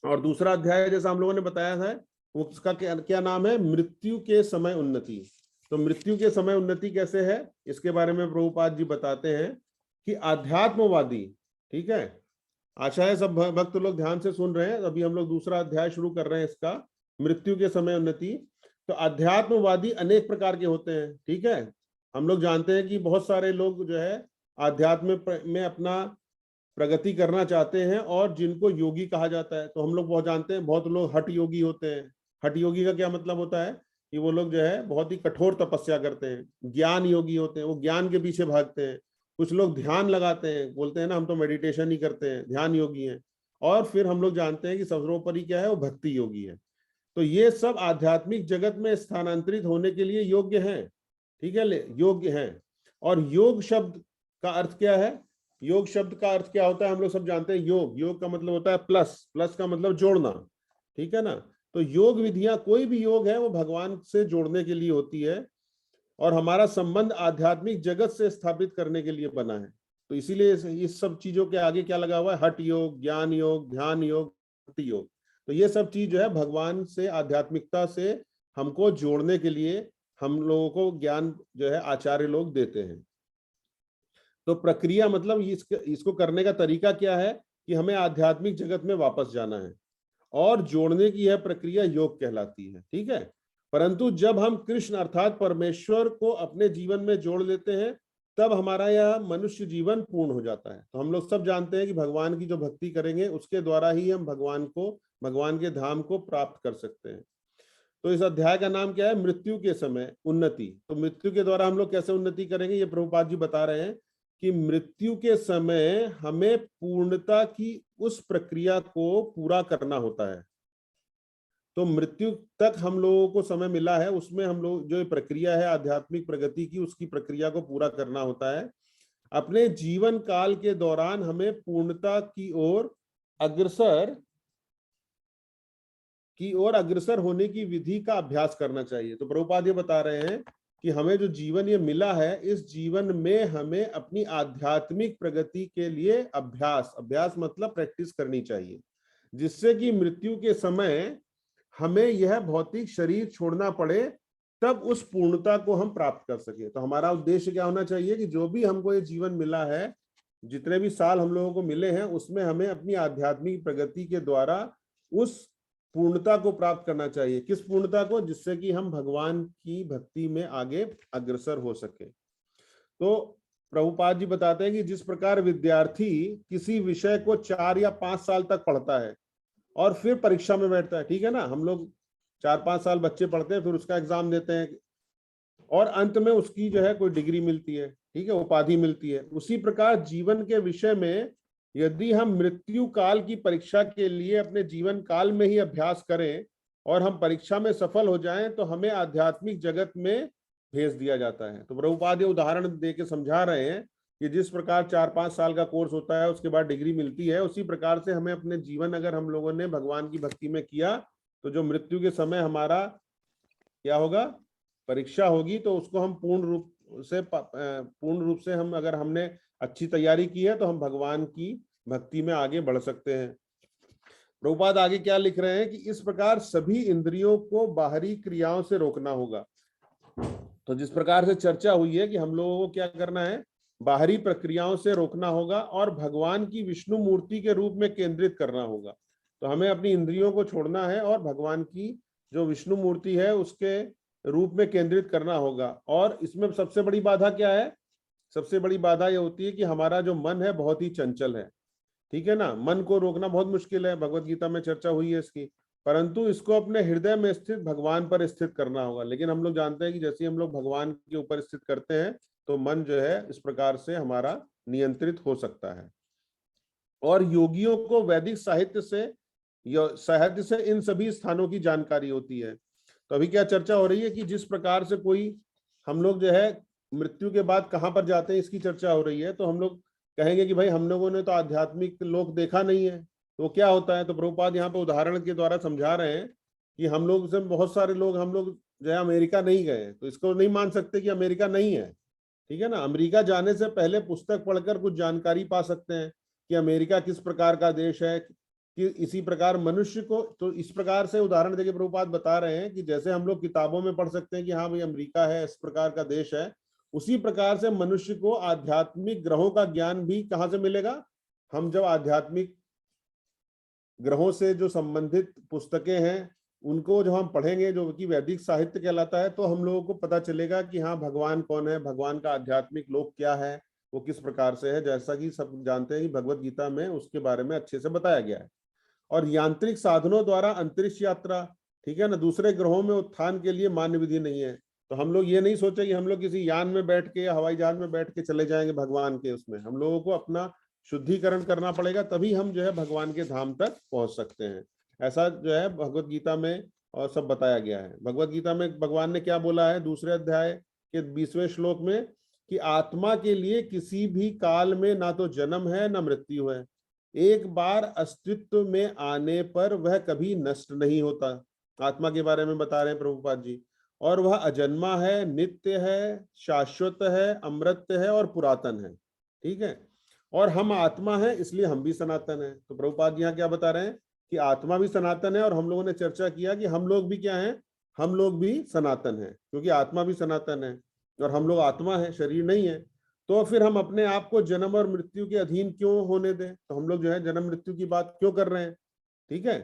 और दूसरा अध्याय जैसा हम लोगों ने बताया था, वो उसका क्या नाम है? मृत्यु के समय उन्नति। तो मृत्यु के समय उन्नति कैसे है, इसके बारे में प्रभुपाद जी बताते हैं कि आध्यात्मवादी, ठीक है, आशा है सब भक्त लोग ध्यान से सुन रहे हैं। अभी हम लोग दूसरा अध्याय शुरू कर रहे हैं इसका, मृत्यु के समय उन्नति। तो अध्यात्मवादी अनेक प्रकार के होते हैं, ठीक है। हम लोग जानते हैं कि बहुत सारे लोग जो है आध्यात्म में अपना प्रगति करना चाहते हैं और जिनको योगी कहा जाता है। तो हम लोग बहुत जानते हैं, बहुत लोग हठ योगी होते हैं। हठ योगी का क्या मतलब होता है कि वो लोग जो है बहुत ही कठोर तपस्या करते हैं। ज्ञान योगी होते हैं, वो ज्ञान के पीछे भागते हैं। कुछ लोग ध्यान लगाते हैं, बोलते हैं ना हम तो मेडिटेशन ही करते हैं, ध्यान योगी हैं। और फिर हम लोग जानते हैं कि सर्वोपरि क्या है, वो भक्ति योगी है। तो ये सब आध्यात्मिक जगत में स्थानांतरित होने के लिए योग्य हैं, ठीक है, योग्य हैं। और योग शब्द का अर्थ क्या है? योग शब्द का अर्थ क्या होता है? हम लोग सब जानते हैं। योग का मतलब होता है प्लस, प्लस का मतलब जोड़ना, ठीक है ना। तो योग विधियां, कोई भी योग है वो भगवान से जोड़ने के लिए होती है और हमारा संबंध आध्यात्मिक जगत से स्थापित करने के लिए बना है। तो इसीलिए इस सब चीजों के आगे क्या लगा हुआ है? हठ योग, ज्ञान योग, ध्यान योग, भक्ति योग। तो ये सब चीज जो है भगवान से, आध्यात्मिकता से हमको जोड़ने के लिए हम लोगों को ज्ञान जो है आचार्य लोग देते हैं। तो प्रक्रिया मतलब इसको करने का तरीका क्या है कि हमें आध्यात्मिक जगत में वापस जाना है और जोड़ने की यह प्रक्रिया योग कहलाती है, ठीक है। परंतु जब हम कृष्ण अर्थात परमेश्वर को अपने जीवन में जोड़ लेते हैं, तब हमारा यह मनुष्य जीवन पूर्ण हो जाता है। तो हम लोग सब जानते हैं कि भगवान की जो भक्ति करेंगे उसके द्वारा ही हम भगवान के धाम को प्राप्त कर सकते हैं। तो इस अध्याय का नाम क्या है? मृत्यु के समय उन्नति। तो मृत्यु के द्वारा हम लोग कैसे उन्नति करेंगे, ये प्रभुपाद जी बता रहे हैं कि मृत्यु के समय हमें पूर्णता की उस प्रक्रिया को पूरा करना होता है। तो मृत्यु तक हम लोगों को समय मिला है, उसमें हम लोग जो प्रक्रिया है आध्यात्मिक प्रगति की, उसकी प्रक्रिया को पूरा करना होता है। अपने जीवन काल के दौरान हमें पूर्णता की ओर अग्रसर होने की विधि का अभ्यास करना चाहिए। तो प्रभुपाद ये बता रहे हैं कि हमें जो जीवन ये मिला है, इस जीवन में हमें अपनी आध्यात्मिक प्रगति के लिए अभ्यास मतलब प्रैक्टिस करनी चाहिए, जिससे कि मृत्यु के समय हमें यह भौतिक शरीर छोड़ना पड़े, तब उस पूर्णता को हम प्राप्त कर सके। तो हमारा उद्देश्य क्या होना चाहिए कि जो भी हमको ये जीवन मिला है, जितने भी साल हम लोगों को मिले हैं, उसमें हमें अपनी आध्यात्मिक प्रगति के द्वारा उस पूर्णता को प्राप्त करना चाहिए। किस पूर्णता को? जिससे कि हम भगवान की भक्ति में आगे अग्रसर हो सके। तो प्रभुपाद जी बताते हैं कि जिस प्रकार विद्यार्थी किसी विषय को 4 या 5 साल तक पढ़ता है और फिर परीक्षा में बैठता है, ठीक है ना, हम लोग 4-5 साल बच्चे पढ़ते हैं, फिर उसका एग्जाम देते हैं और अंत में उसकी जो है कोई डिग्री मिलती है, ठीक है, उपाधि मिलती है। उसी प्रकार जीवन के विषय में यदि हम मृत्यु काल की परीक्षा के लिए अपने जीवन काल में ही अभ्यास करें और हम परीक्षा में सफल हो जाएं, तो हमें आध्यात्मिक जगत में भेज दिया जाता है। तो प्रभुपाद ये उदाहरण दे के समझा रहे हैं कि जिस प्रकार 4-5 साल का कोर्स होता है, उसके बाद डिग्री मिलती है, उसी प्रकार से हमें अपने जीवन अगर हम लोगों ने भगवान की भक्ति में किया, तो जो मृत्यु के समय हमारा क्या होगा, परीक्षा होगी, तो उसको हम पूर्ण रूप से हम अगर हमने अच्छी तैयारी की है, तो हम भगवान की भक्ति में आगे बढ़ सकते हैं। प्रभुपाद आगे क्या लिख रहे हैं कि इस प्रकार सभी इंद्रियों को बाहरी क्रियाओं से रोकना होगा। तो जिस प्रकार से चर्चा हुई है कि हम लोगों को क्या करना है, बाहरी प्रक्रियाओं से रोकना होगा और भगवान की विष्णु मूर्ति के रूप में केंद्रित करना होगा। तो हमें अपनी इंद्रियों को छोड़ना है और भगवान की जो विष्णु मूर्ति है उसके रूप में केंद्रित करना होगा। और इसमें सबसे बड़ी बाधा क्या है? सबसे बड़ी बाधा यह होती है कि हमारा जो मन है बहुत ही चंचल है, ठीक है ना। मन को रोकना बहुत मुश्किल है, भगवत गीता में चर्चा हुई है इसकी, परंतु इसको अपने हृदय में स्थित भगवान पर स्थित करना होगा। लेकिन हम लोग जानते हैं कि जैसे हम लोग भगवान के ऊपर स्थित करते हैं, तो मन जो है इस प्रकार से हमारा नियंत्रित हो सकता है। और योगियों को वैदिक साहित्य से इन सभी स्थानों की जानकारी होती है। तो तो अभी क्या चर्चा हो रही है कि जिस प्रकार से कोई हम लोग जो है मृत्यु के बाद कहाँ पर जाते हैं इसकी चर्चा हो रही है, तो हम लोग कहेंगे कि भाई हम लोगों ने तो आध्यात्मिक लोक देखा नहीं है, तो क्या होता है। तो प्रभुपाद यहाँ पे उदाहरण के द्वारा समझा रहे हैं कि हम लोग से बहुत सारे लोग, हम लोग जो है अमेरिका नहीं गए, तो इसको नहीं मान सकते कि अमेरिका नहीं है, ठीक है ना। अमेरिका जाने से पहले पुस्तक पढ़कर कुछ जानकारी पा सकते हैं कि अमेरिका किस प्रकार का देश है, कि इसी प्रकार मनुष्य को, तो इस प्रकार से उदाहरण देके प्रभुपाद बता रहे हैं कि जैसे हम लोग किताबों में पढ़ सकते हैं कि हाँ भाई अमेरिका है, इस प्रकार का देश है, उसी प्रकार से मनुष्य को आध्यात्मिक ग्रहों का ज्ञान भी कहाँ से मिलेगा। हम जब आध्यात्मिक ग्रहों से जो संबंधित पुस्तकें हैं उनको जो हम पढ़ेंगे, जो कि वैदिक साहित्य कहलाता है, तो हम लोगों को पता चलेगा कि हाँ भगवान कौन है, भगवान का आध्यात्मिक लोक क्या है, वो किस प्रकार से है। जैसा कि सब जानते हैं कि भगवत गीता में उसके बारे में अच्छे से बताया गया है। और यांत्रिक साधनों द्वारा अंतरिक्ष यात्रा, ठीक है ना, दूसरे ग्रहों में उत्थान के लिए मान्य विधि नहीं है। तो हम लोग ये नहीं सोचे कि हम लोग किसी यान में बैठ के या हवाई जहाज में बैठ के चले जाएंगे भगवान के उसमें। हम लोगों को अपना शुद्धिकरण करना पड़ेगा, तभी हम जो है भगवान के धाम तक पहुंच सकते हैं। ऐसा जो है भगवत गीता में और सब बताया गया है। भगवत गीता में भगवान ने क्या बोला है दूसरे अध्याय के 20वें श्लोक में, कि आत्मा के लिए किसी भी काल में ना तो जन्म है ना मृत्यु है, एक बार अस्तित्व में आने पर वह कभी नष्ट नहीं होता। आत्मा के बारे में बता रहे हैं प्रभुपाद जी। और वह अजन्मा है, नित्य है, शाश्वत है, अमृत है और पुरातन है, ठीक है। और हम आत्मा है, इसलिए हम भी सनातन है। तो प्रभुपाद यहाँ क्या बता रहे हैं कि आत्मा भी सनातन है, और हम लोगों ने चर्चा किया कि हम लोग भी क्या हैं, हम लोग भी सनातन है, क्योंकि आत्मा भी सनातन है और हम लोग आत्मा है, शरीर नहीं है। तो फिर हम अपने आप को जन्म और मृत्यु के अधीन क्यों होने दें। तो हम लोग जो है जन्म मृत्यु की बात क्यों कर रहे हैं, ठीक है।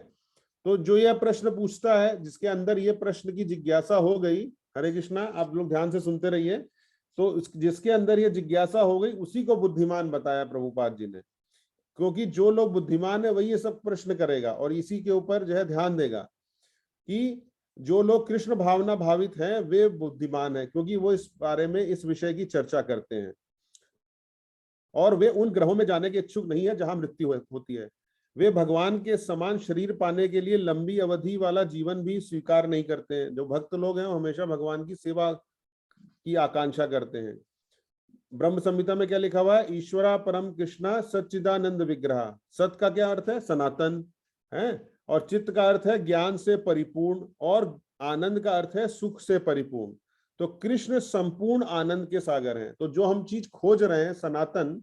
तो जो यह प्रश्न पूछता है, जिसके अंदर ये प्रश्न की जिज्ञासा हो गई, हरे कृष्णा, आप लोग ध्यान से सुनते रहिए। तो जिसके अंदर ये जिज्ञासा हो गई उसी को बुद्धिमान बताया प्रभुपाद जी ने, क्योंकि जो लोग बुद्धिमान है वही ये सब प्रश्न करेगा और इसी के ऊपर जो है ध्यान देगा। कि जो लोग कृष्ण भावना भावित हैं वे बुद्धिमान है, क्योंकि वो इस बारे में, इस विषय की चर्चा करते हैं, और वे उन ग्रहों में जाने के इच्छुक नहीं है जहां मृत्यु होती है। वे भगवान के समान शरीर पाने के लिए लंबी अवधि वाला जीवन भी स्वीकार नहीं करते हैं। जो भक्त लोग हैं वो हमेशा भगवान की सेवा की आकांक्षा करते हैं। ब्रह्म संहिता में क्या लिखा हुआ है, ईश्वरा परम कृष्णा सच्चिदानंद विग्रह। सत का क्या अर्थ है, सनातन है, और चित्त का अर्थ है ज्ञान से परिपूर्ण, और आनंद का अर्थ है सुख से परिपूर्ण। तो कृष्ण संपूर्ण आनंद के सागर हैं। तो जो हम चीज खोज रहे हैं सनातन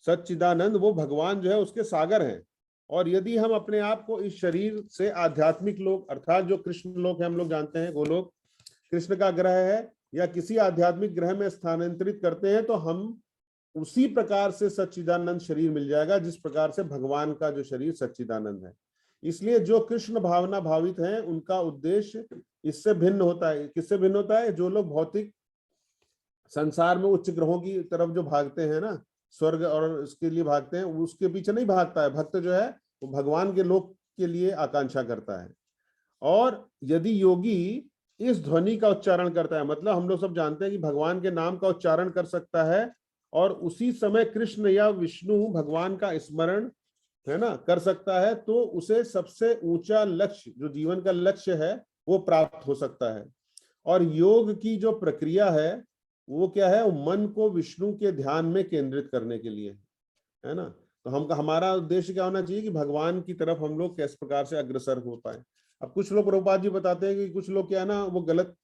सच्चिदानंद, वो भगवान जो है उसके सागर हैं। और यदि हम अपने आप को इस शरीर से आध्यात्मिक लोक, अर्थात जो कृष्ण लोक है, हम लोग जानते हैं गोलोक कृष्ण का ग्रह है, या किसी आध्यात्मिक ग्रह में स्थानांतरित करते हैं, तो हम उसी प्रकार से सच्चिदानंद शरीर मिल जाएगा जिस प्रकार से भगवान का जो शरीर सच्चिदानंद है। इसलिए जो कृष्ण भावना भावित हैं उनका उद्देश्य इससे भिन्न होता है। किससे भिन्न होता है, जो लोग भौतिक संसार में उच्च ग्रहों की तरफ जो भागते हैं ना, स्वर्ग और इसके लिए भागते हैं, उसके पीछे नहीं भागता है। भक्त जो है वो भगवान के लोक के लिए आकांक्षा करता है। और यदि योगी इस ध्वनि का उच्चारण करता है, मतलब हम लोग सब जानते हैं कि भगवान के नाम का उच्चारण कर सकता है और उसी समय कृष्ण या विष्णु भगवान का स्मरण है ना कर सकता है, तो उसे सबसे ऊंचा लक्ष्य, जो जीवन का लक्ष्य है, वो प्राप्त हो सकता है। और योग की जो प्रक्रिया है वो क्या है, वो मन को विष्णु के ध्यान में केंद्रित करने के लिए है ना। तो हमारा उद्देश्य क्या होना चाहिए कि भगवान की तरफ हम लोग किस प्रकार से अग्रसर हो पाए। अब कुछ लोग प्रभुपाद जी बताते हैं कि कुछ लोग क्या है ना, वो गलत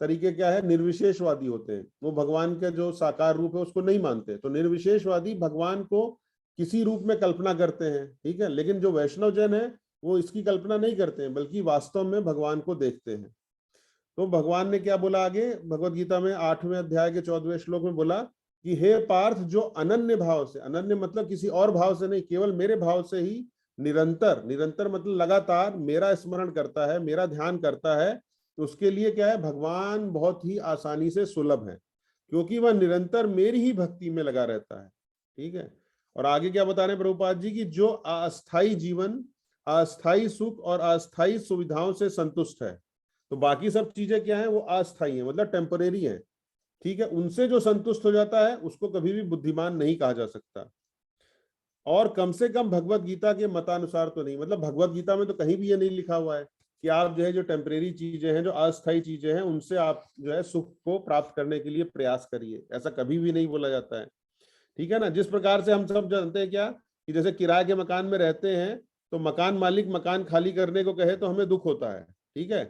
तरीके क्या है, निर्विशेषवादी होते हैं। वो भगवान का जो साकार रूप है उसको नहीं मानते। तो निर्विशेषवादी भगवान को किसी रूप में कल्पना करते हैं, ठीक है। लेकिन जो वैष्णव जन है वो इसकी कल्पना नहीं करते हैं, बल्कि वास्तव में भगवान को देखते हैं। तो भगवान ने क्या बोला आगे भगवत गीता में 8वें अध्याय के 14वें श्लोक में बोला कि हे पार्थ, जो अनन्य भाव से, अनन्य मतलब किसी और भाव से नहीं, केवल मेरे भाव से ही निरंतर, निरंतर मतलब लगातार मेरा स्मरण करता है, मेरा ध्यान करता है, तो उसके लिए क्या है, भगवान बहुत ही आसानी से सुलभ है, क्योंकि वह निरंतर मेरी ही भक्ति में लगा रहता है, ठीक है। और आगे क्या बता रहे हैं प्रभुपाद जी की, जो अस्थाई जीवन, अस्थाई सुख और अस्थाई सुविधाओं से संतुष्ट है। तो बाकी सब चीजें क्या है, वो अस्थाई है, मतलब टेम्परेरी है, ठीक है। उनसे जो संतुष्ट हो जाता है उसको कभी भी बुद्धिमान नहीं कहा जा सकता। और कम से कम भगवत गीता के मतानुसार तो नहीं, मतलब भगवत गीता में तो कहीं भी ये नहीं लिखा हुआ है कि आप जो है जो टेम्परेरी चीजें हैं, जो अस्थायी चीजें हैं, उनसे आप जो है सुख को प्राप्त करने के लिए प्रयास करिए। ऐसा कभी भी नहीं बोला जाता है, ठीक है ना। जिस प्रकार से हम सब जानते हैं क्या, कि जैसे किराए के मकान में रहते हैं तो मकान मालिक मकान खाली करने को कहे तो हमें दुख होता है, ठीक है,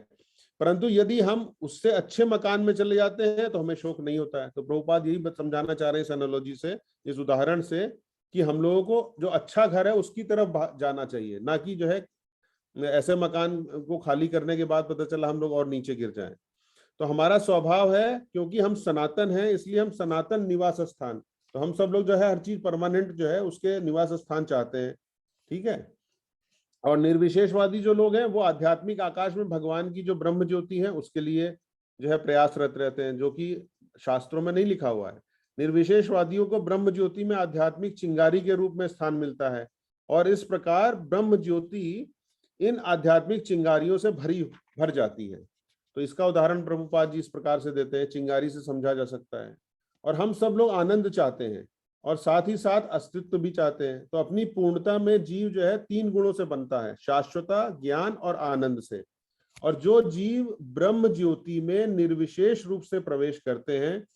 परंतु यदि हम उससे अच्छे मकान में चले जाते हैं तो हमें शोक नहीं होता है। तो प्रभुपाद यही समझाना चाह रहे हैं इस एनालॉजी से, इस उदाहरण से, कि हम लोगों को जो अच्छा घर है उसकी तरफ जाना चाहिए, ना कि जो है ऐसे मकान को खाली करने के बाद पता चला हम लोग और नीचे गिर जाएं। तो हमारा स्वभाव है, क्योंकि हम सनातन हैं, इसलिए हम सनातन निवास स्थान, तो हम सब लोग जो है हर चीज परमानेंट जो है उसके निवास स्थान चाहते हैं, ठीक है। और निर्विशेषवादी जो लोग हैं वो आध्यात्मिक आकाश में भगवान की जो ब्रह्म ज्योति है उसके लिए जो है प्रयासरत रहते हैं, जो कि शास्त्रों में नहीं लिखा हुआ है। निर्विशेषवादियों को ब्रह्म ज्योति में आध्यात्मिक चिंगारी के रूप में स्थान मिलता है, और इस प्रकार ब्रह्म ज्योति इन आध्यात्मिक चिंगारियों से भर जाती है। तो इसका उदाहरण प्रभुपाद जी इस प्रकार से देते हैं, चिंगारी से समझा जा सकता है। और हम सब लोग आनंद चाहते हैं और साथ ही साथ अस्तित्व भी चाहते हैं। तो अपनी पूर्णता में जीव जो है 3 गुणों से बनता है, शाश्वता, ज्ञान और आनंद से। और जो जीव ब्रह्म ज्योति में निर्विशेष रूप से प्रवेश करते हैं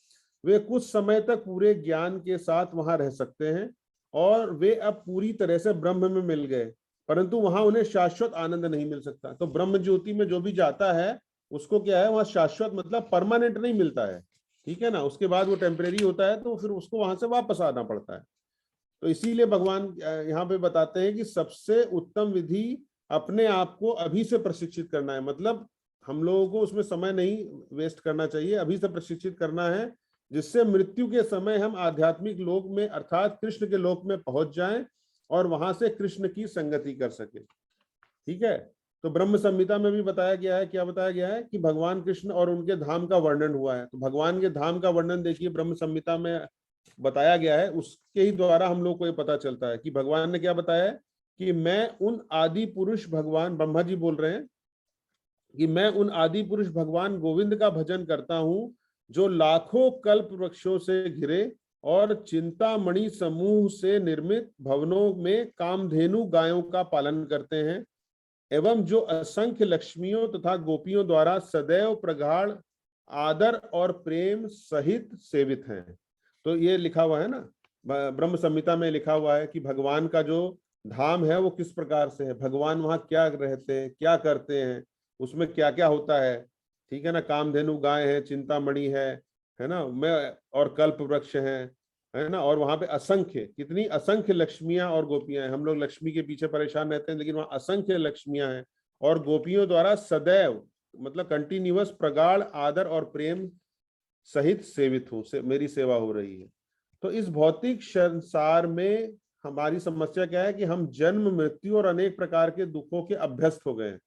वे कुछ समय तक पूरे ज्ञान के साथ वहां रह सकते हैं, और वे अब पूरी तरह से ब्रह्म में मिल गए, परंतु वहां उन्हें शाश्वत आनंद नहीं मिल सकता। तो ब्रह्म ज्योति में जो भी जाता है उसको क्या है, वहां शाश्वत मतलब परमानेंट नहीं मिलता है, ठीक है ना। उसके बाद वो टेम्परेरी होता है, तो फिर उसको वहां से वापस आना पड़ता है। तो इसीलिए भगवान यहाँ पे बताते हैं कि सबसे उत्तम विधि अपने आप को अभी से प्रशिक्षित करना है। मतलब हम लोगों को उसमें समय नहीं वेस्ट करना चाहिए, अभी से प्रशिक्षित करना है, जिससे मृत्यु के समय हम आध्यात्मिक लोक में अर्थात कृष्ण के लोक में पहुंच जाएं और वहां से कृष्ण की संगति कर सके, ठीक है। तो ब्रह्म संहिता में भी बताया गया है, क्या बताया गया है, कि भगवान कृष्ण और उनके धाम का वर्णन हुआ है। तो भगवान के धाम का वर्णन देखिए ब्रह्म संहिता में बताया गया है, उसके ही द्वारा हम लोग को ये पता चलता है कि भगवान ने क्या बताया है, कि मैं उन आदि पुरुष भगवान, ब्रह्मा जी बोल रहे हैं कि मैं उन आदि पुरुष भगवान गोविंद का भजन करता हूं, जो लाखों कल्प वृक्षों से घिरे और चिंतामणि समूह से निर्मित भवनों में कामधेनु गायों का पालन करते हैं, एवं जो असंख्य लक्ष्मियों तथा गोपियों द्वारा सदैव प्रगाढ़ आदर और प्रेम सहित सेवित हैं। तो ये लिखा हुआ है ना ब्रह्म संहिता में, लिखा हुआ है कि भगवान का जो धाम है वो किस प्रकार से है, भगवान वहां क्या रहते हैं, क्या करते हैं, उसमें क्या क्या होता है, ठीक है ना। कामधेनु गाय है, चिंतामणि है ना, मैं और कल्प वृक्ष है ना, और वहां पे असंख्य, कितनी असंख्य लक्ष्मियां और गोपियां हैं। हम लोग लक्ष्मी के पीछे परेशान रहते हैं, लेकिन वहां असंख्य लक्ष्मियां हैं, और गोपियों द्वारा सदैव मतलब कंटिन्यूअस प्रगाढ़ आदर और प्रेम सहित सेवित हूं, मेरी सेवा हो रही है। तो इस भौतिक संसार में हमारी समस्या क्या है, कि हम जन्म मृत्यु और अनेक प्रकार के दुखों के अभ्यस्त हो गए हैं,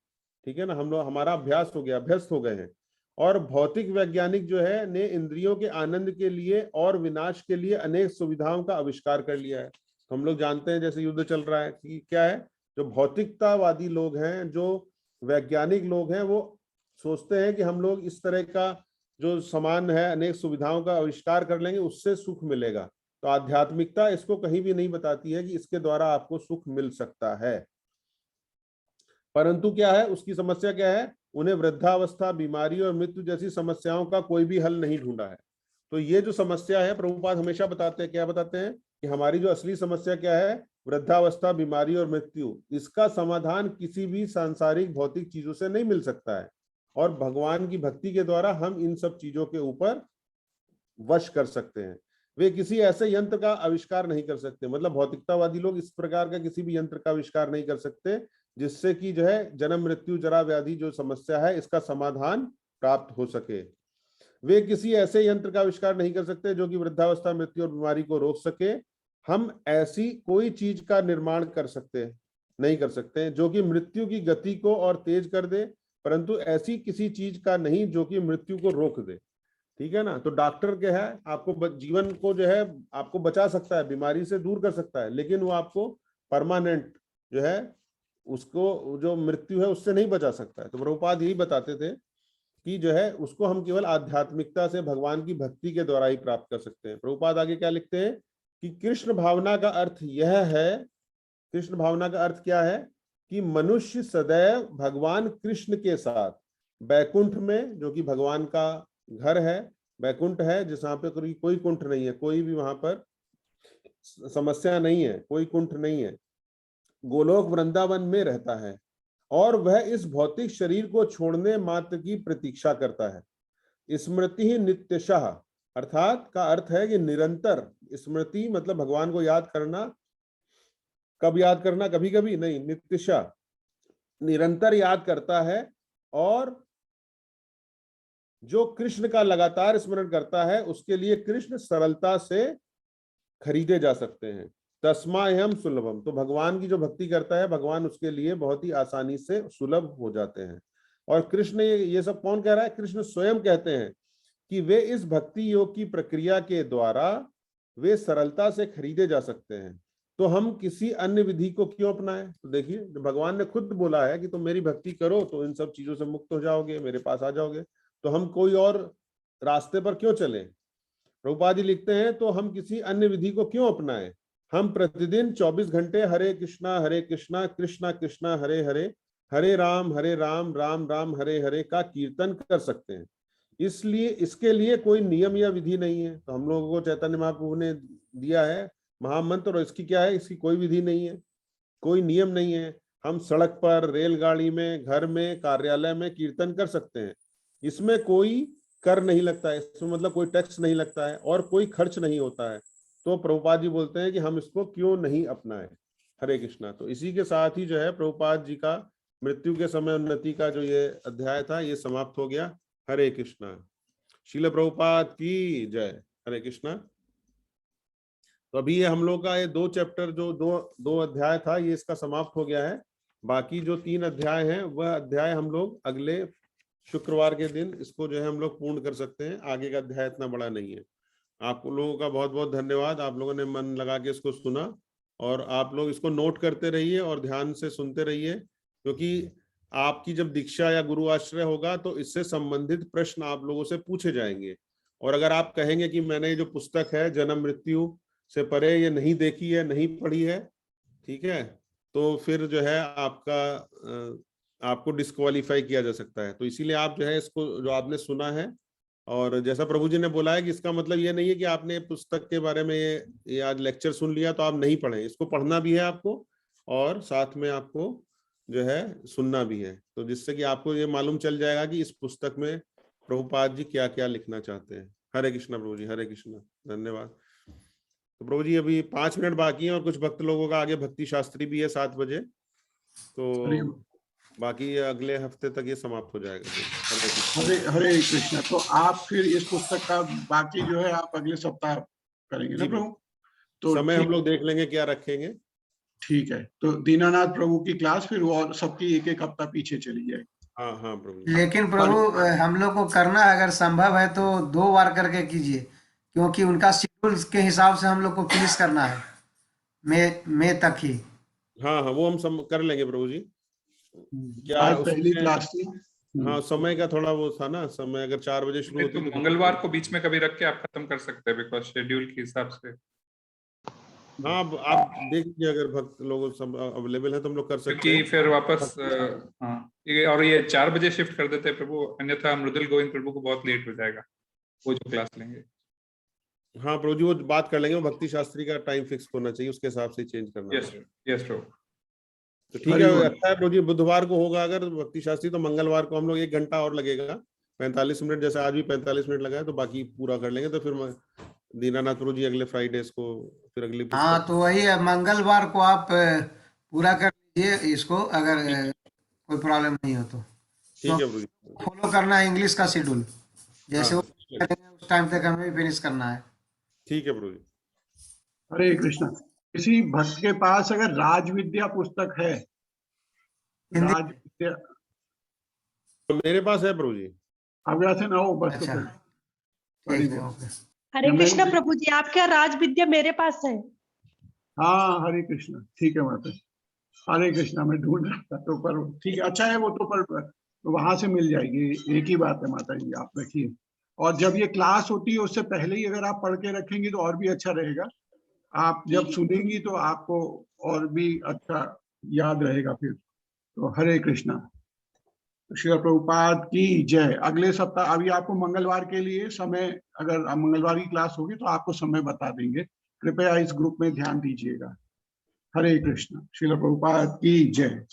ठीक है ना। हम लोग, हमारा अभ्यास हो गया, अभ्यस्त हो गए हैं, और भौतिक वैज्ञानिक जो है ने इंद्रियों के आनंद के लिए और विनाश के लिए अनेक सुविधाओं का आविष्कार कर लिया है। तो हम लोग जानते हैं जैसे युद्ध चल रहा है कि क्या है, जो भौतिकतावादी लोग हैं, जो वैज्ञानिक लोग हैं, वो सोचते हैं कि हम लोग इस तरह का जो सामान है, अनेक सुविधाओं का आविष्कार कर लेंगे, उससे सुख मिलेगा। तो आध्यात्मिकता इसको कहीं भी नहीं बताती है कि इसके द्वारा आपको सुख मिल सकता है। परंतु क्या है, उसकी समस्या क्या है, उन्हें वृद्धावस्था, बीमारी और मृत्यु जैसी समस्याओं का कोई भी हल नहीं ढूंढा है। तो ये जो समस्या है, प्रभुपाद हमेशा बताते हैं, क्या बताते हैं, कि हमारी जो असली समस्या क्या है, वृद्धावस्था, बीमारी और मृत्यु, इसका समाधान किसी भी सांसारिक भौतिक चीजों से नहीं मिल सकता है, और भगवान की भक्ति के द्वारा हम इन सब चीजों के ऊपर वश कर सकते हैं। वे किसी ऐसे यंत्र का आविष्कार नहीं कर सकते, मतलब भौतिकतावादी लोग इस प्रकार का किसी भी यंत्र का आविष्कार नहीं कर सकते जिससे कि जो है जन्म मृत्यु जरा व्याधि जो समस्या है इसका समाधान प्राप्त हो सके। वे किसी ऐसे यंत्र का आविष्कार नहीं कर सकते जो कि वृद्धावस्था, मृत्यु और बीमारी को रोक सके। हम ऐसी कोई चीज का निर्माण नहीं कर सकते जो कि मृत्यु की गति को और तेज कर दे, परंतु ऐसी किसी चीज का नहीं जो कि मृत्यु को रोक दे, ठीक है ना। तो डॉक्टर क्या है, आपको जीवन को जो है आपको बचा सकता है, बीमारी से दूर कर सकता है, लेकिन वो आपको परमानेंट जो है उसको जो मृत्यु है उससे नहीं बचा सकता है। तो प्रभुपाद यही बताते थे कि जो है उसको हम केवल आध्यात्मिकता से, भगवान की भक्ति के द्वारा ही प्राप्त कर सकते हैं। प्रभुपाद आगे क्या लिखते हैं कि कृष्ण भावना का अर्थ यह है, कृष्ण भावना का अर्थ क्या है, कि मनुष्य सदैव भगवान कृष्ण के साथ बैकुंठ में, जो कि भगवान का घर है, बैकुंठ है जहां पे कोई कुंठ नहीं है, कोई भी वहां पर समस्या नहीं है, कोई कुंठ नहीं है, गोलोक वृंदावन में रहता है और वह इस भौतिक शरीर को छोड़ने मात्र की प्रतीक्षा करता है। स्मृति ही नित्यशः, अर्थात का अर्थ है कि निरंतर, स्मृति मतलब भगवान को याद करना, कब याद करना, कभी कभी नहीं, नित्यशः निरंतर याद करता है। और जो कृष्ण का लगातार स्मरण करता है उसके लिए कृष्ण सरलता से खरीदे जा सकते हैं। तस्माह्यम सुलभम, तो भगवान की जो भक्ति करता है भगवान उसके लिए बहुत ही आसानी से सुलभ हो जाते हैं। और कृष्ण, ये सब कौन कह रहा है? कृष्ण स्वयं कहते हैं कि वे इस भक्ति योग की प्रक्रिया के द्वारा वे सरलता से खरीदे जा सकते हैं। तो हम किसी अन्य विधि को क्यों अपनाएं? तो देखिए, भगवान ने खुद बोला है कि तुम मेरी भक्ति करो तो इन सब चीजों से मुक्त हो जाओगे, मेरे पास आ जाओगे। तो हम कोई और रास्ते पर क्यों चले? प्रभुपाद जी लिखते हैं, तो हम किसी अन्य विधि को क्यों अपनाएं? हम प्रतिदिन 24 घंटे हरे कृष्णा कृष्णा कृष्णा हरे हरे, हरे राम राम राम हरे हरे का कीर्तन कर सकते हैं। इसलिए इसके लिए कोई नियम या विधि नहीं है। तो हम लोगों को चैतन्य महाप्रभु ने दिया है महामंत्र, और इसकी क्या है? इसकी कोई विधि नहीं है, कोई नियम नहीं है। हम सड़क पर, रेलगाड़ी में, घर में, कार्यालय में कीर्तन कर सकते हैं। इसमें कोई कर नहीं लगता है, इसमें मतलब कोई टैक्स नहीं लगता है और कोई खर्च नहीं होता है। तो प्रभुपाद जी बोलते हैं कि हम इसको क्यों नहीं अपनाएं। हरे कृष्णा। तो इसी के साथ ही जो है प्रभुपाद जी का मृत्यु के समय उन्नति का जो ये अध्याय था ये समाप्त हो गया। हरे कृष्णा। श्रील प्रभुपाद की जय। हरे कृष्णा। तो अभी ये हम लोग का ये 2 चैप्टर जो दो अध्याय था ये इसका समाप्त हो गया है। बाकी जो 3 अध्याय हैं वह अध्याय हम लोग अगले शुक्रवार के दिन इसको जो है हम लोग पूर्ण कर सकते हैं। आगे का अध्याय इतना बड़ा नहीं है। आप लोगों का बहुत बहुत धन्यवाद, आप लोगों ने मन लगा के इसको सुना और आप लोग इसको नोट करते रहिए और ध्यान से सुनते रहिए, क्योंकि आपकी जब दीक्षा या गुरु आश्रय होगा तो इससे संबंधित प्रश्न आप लोगों से पूछे जाएंगे। और अगर आप कहेंगे कि मैंने ये जो पुस्तक है जन्म मृत्यु से परे ये नहीं देखी है, नहीं पढ़ी है, ठीक है, तो फिर जो है आपको डिस्क्वालीफाई किया जा सकता है। तो इसीलिए आप जो है इसको जो आपने सुना है, और जैसा प्रभु जी ने बोला है कि इसका मतलब ये नहीं है कि आपने पुस्तक के बारे में ये आज लेक्चर सुन लिया तो आप नहीं पढ़ें। इसको पढ़ना भी है आपको और साथ में आपको जो है सुनना भी है, तो जिससे कि आपको ये मालूम चल जाएगा कि इस पुस्तक में प्रभुपाद जी क्या क्या लिखना चाहते हैं। हरे कृष्णा प्रभु जी। हरे कृष्णा। धन्यवाद। तो प्रभु जी अभी 5 मिनट बाकी हैं और कुछ भक्त लोगों का आगे भक्ति शास्त्री भी है 7 बजे, तो बाकी अगले हफ्ते तक ये समाप्त हो जाएगा। हरे कृष्णा। तो आप फिर इस पुस्तक का बाकी जो है आप अगले सप्ताह करेंगे ना प्रभु? तो समय हम लोग देख लेंगे क्या रखेंगे। ठीक है। तो दीनानाथ प्रभु की क्लास फिर और सबकी एक हफ्ता पीछे चली जाएगी। हाँ हाँ प्रभु। लेकिन प्रभु हम लोग को करना अगर संभव है तो 2 बार करके कीजिए, क्योंकि उनका शेड्यूल के हिसाब से हम लोग को फिनिश करना है मई तक ही। हाँ हाँ वो हम कर लेंगे प्रभु जी। क्या आज पहली क्लास थी। हाँ समय का थोड़ा वो था ना, समय अगर 4 बजे शुरू होती तो मंगलवार को बीच में कभी रख के आप खत्म कर सकते हैं, बिकॉज शेड्यूल के हिसाब से। हाँ आप देखिए अगर भक्त लोग सब अवेलेबल है तो हम लोग कर सकते हैं, क्योंकि फिर वापस हाँ और ये 4 बजे शिफ्ट कर देते हैं प्रभु, अन्यथा मृदुल गोविंद प्रभु को बहुत लेट हो जाएगा वो जो क्लास लेंगे। हाँ प्रभु जी वो बात कर लेंगे, वो भक्ति शास्त्री का टाइम फिक्स होना चाहिए, उसके हिसाब से चेंज करना। यस प्रभु। तो ठीक है, अच्छा है प्रभु जी। बुधवार को होगा अगर भक्ति शास्त्री तो मंगलवार को हम लोग 1 घंटा और लगेगा, 45 मिनट, जैसे आज भी 45 मिनट लगा है, तो बाकी पूरा कर लेंगे। तो फिर दीनानाथ प्रभु जी अगले फ्राइडेज को फिर अगली हाँ तो वही है, मंगलवार को आप पूरा कर लीजिए इसको, अगर कोई प्रॉब्लम नहीं हो तो। ठीक है प्रभु जी। फॉलो करना है इंग्लिश का शेड्यूल, जैसे वो करेंगे उस टाइम तक हमें भी फिनिश करना है। ठीक है प्रभु जी। हरे कृष्णा। किसी भक्त के पास अगर राज विद्या पुस्तक है, राज विद्या तो मेरे पास है प्रभु जी। अगला से ना हो बस। अच्छा तो ठीक है, ओके। हरे कृष्णा प्रभु जी, आपका राज विद्या मेरे पास है। हाँ हरे कृष्णा। ठीक है माता। हरे कृष्णा। मैं ढूंढ रहा था तो पर ठीक है, अच्छा है वो तो पर वहां से मिल जाएगी। एक ही बात है माता जी, आप रखिए। और जब ये क्लास होती है उससे पहले ही अगर आप पढ़ के रखेंगी तो और भी अच्छा रहेगा। आप जब सुनेंगी तो आपको और भी अच्छा याद रहेगा फिर। तो हरे कृष्णा। श्री प्रभुपाद की जय। अगले सप्ताह, अभी आपको मंगलवार के लिए समय, अगर मंगलवार की क्लास होगी तो आपको समय बता देंगे, कृपया इस ग्रुप में ध्यान दीजिएगा। हरे कृष्णा। श्री प्रभुपाद की जय।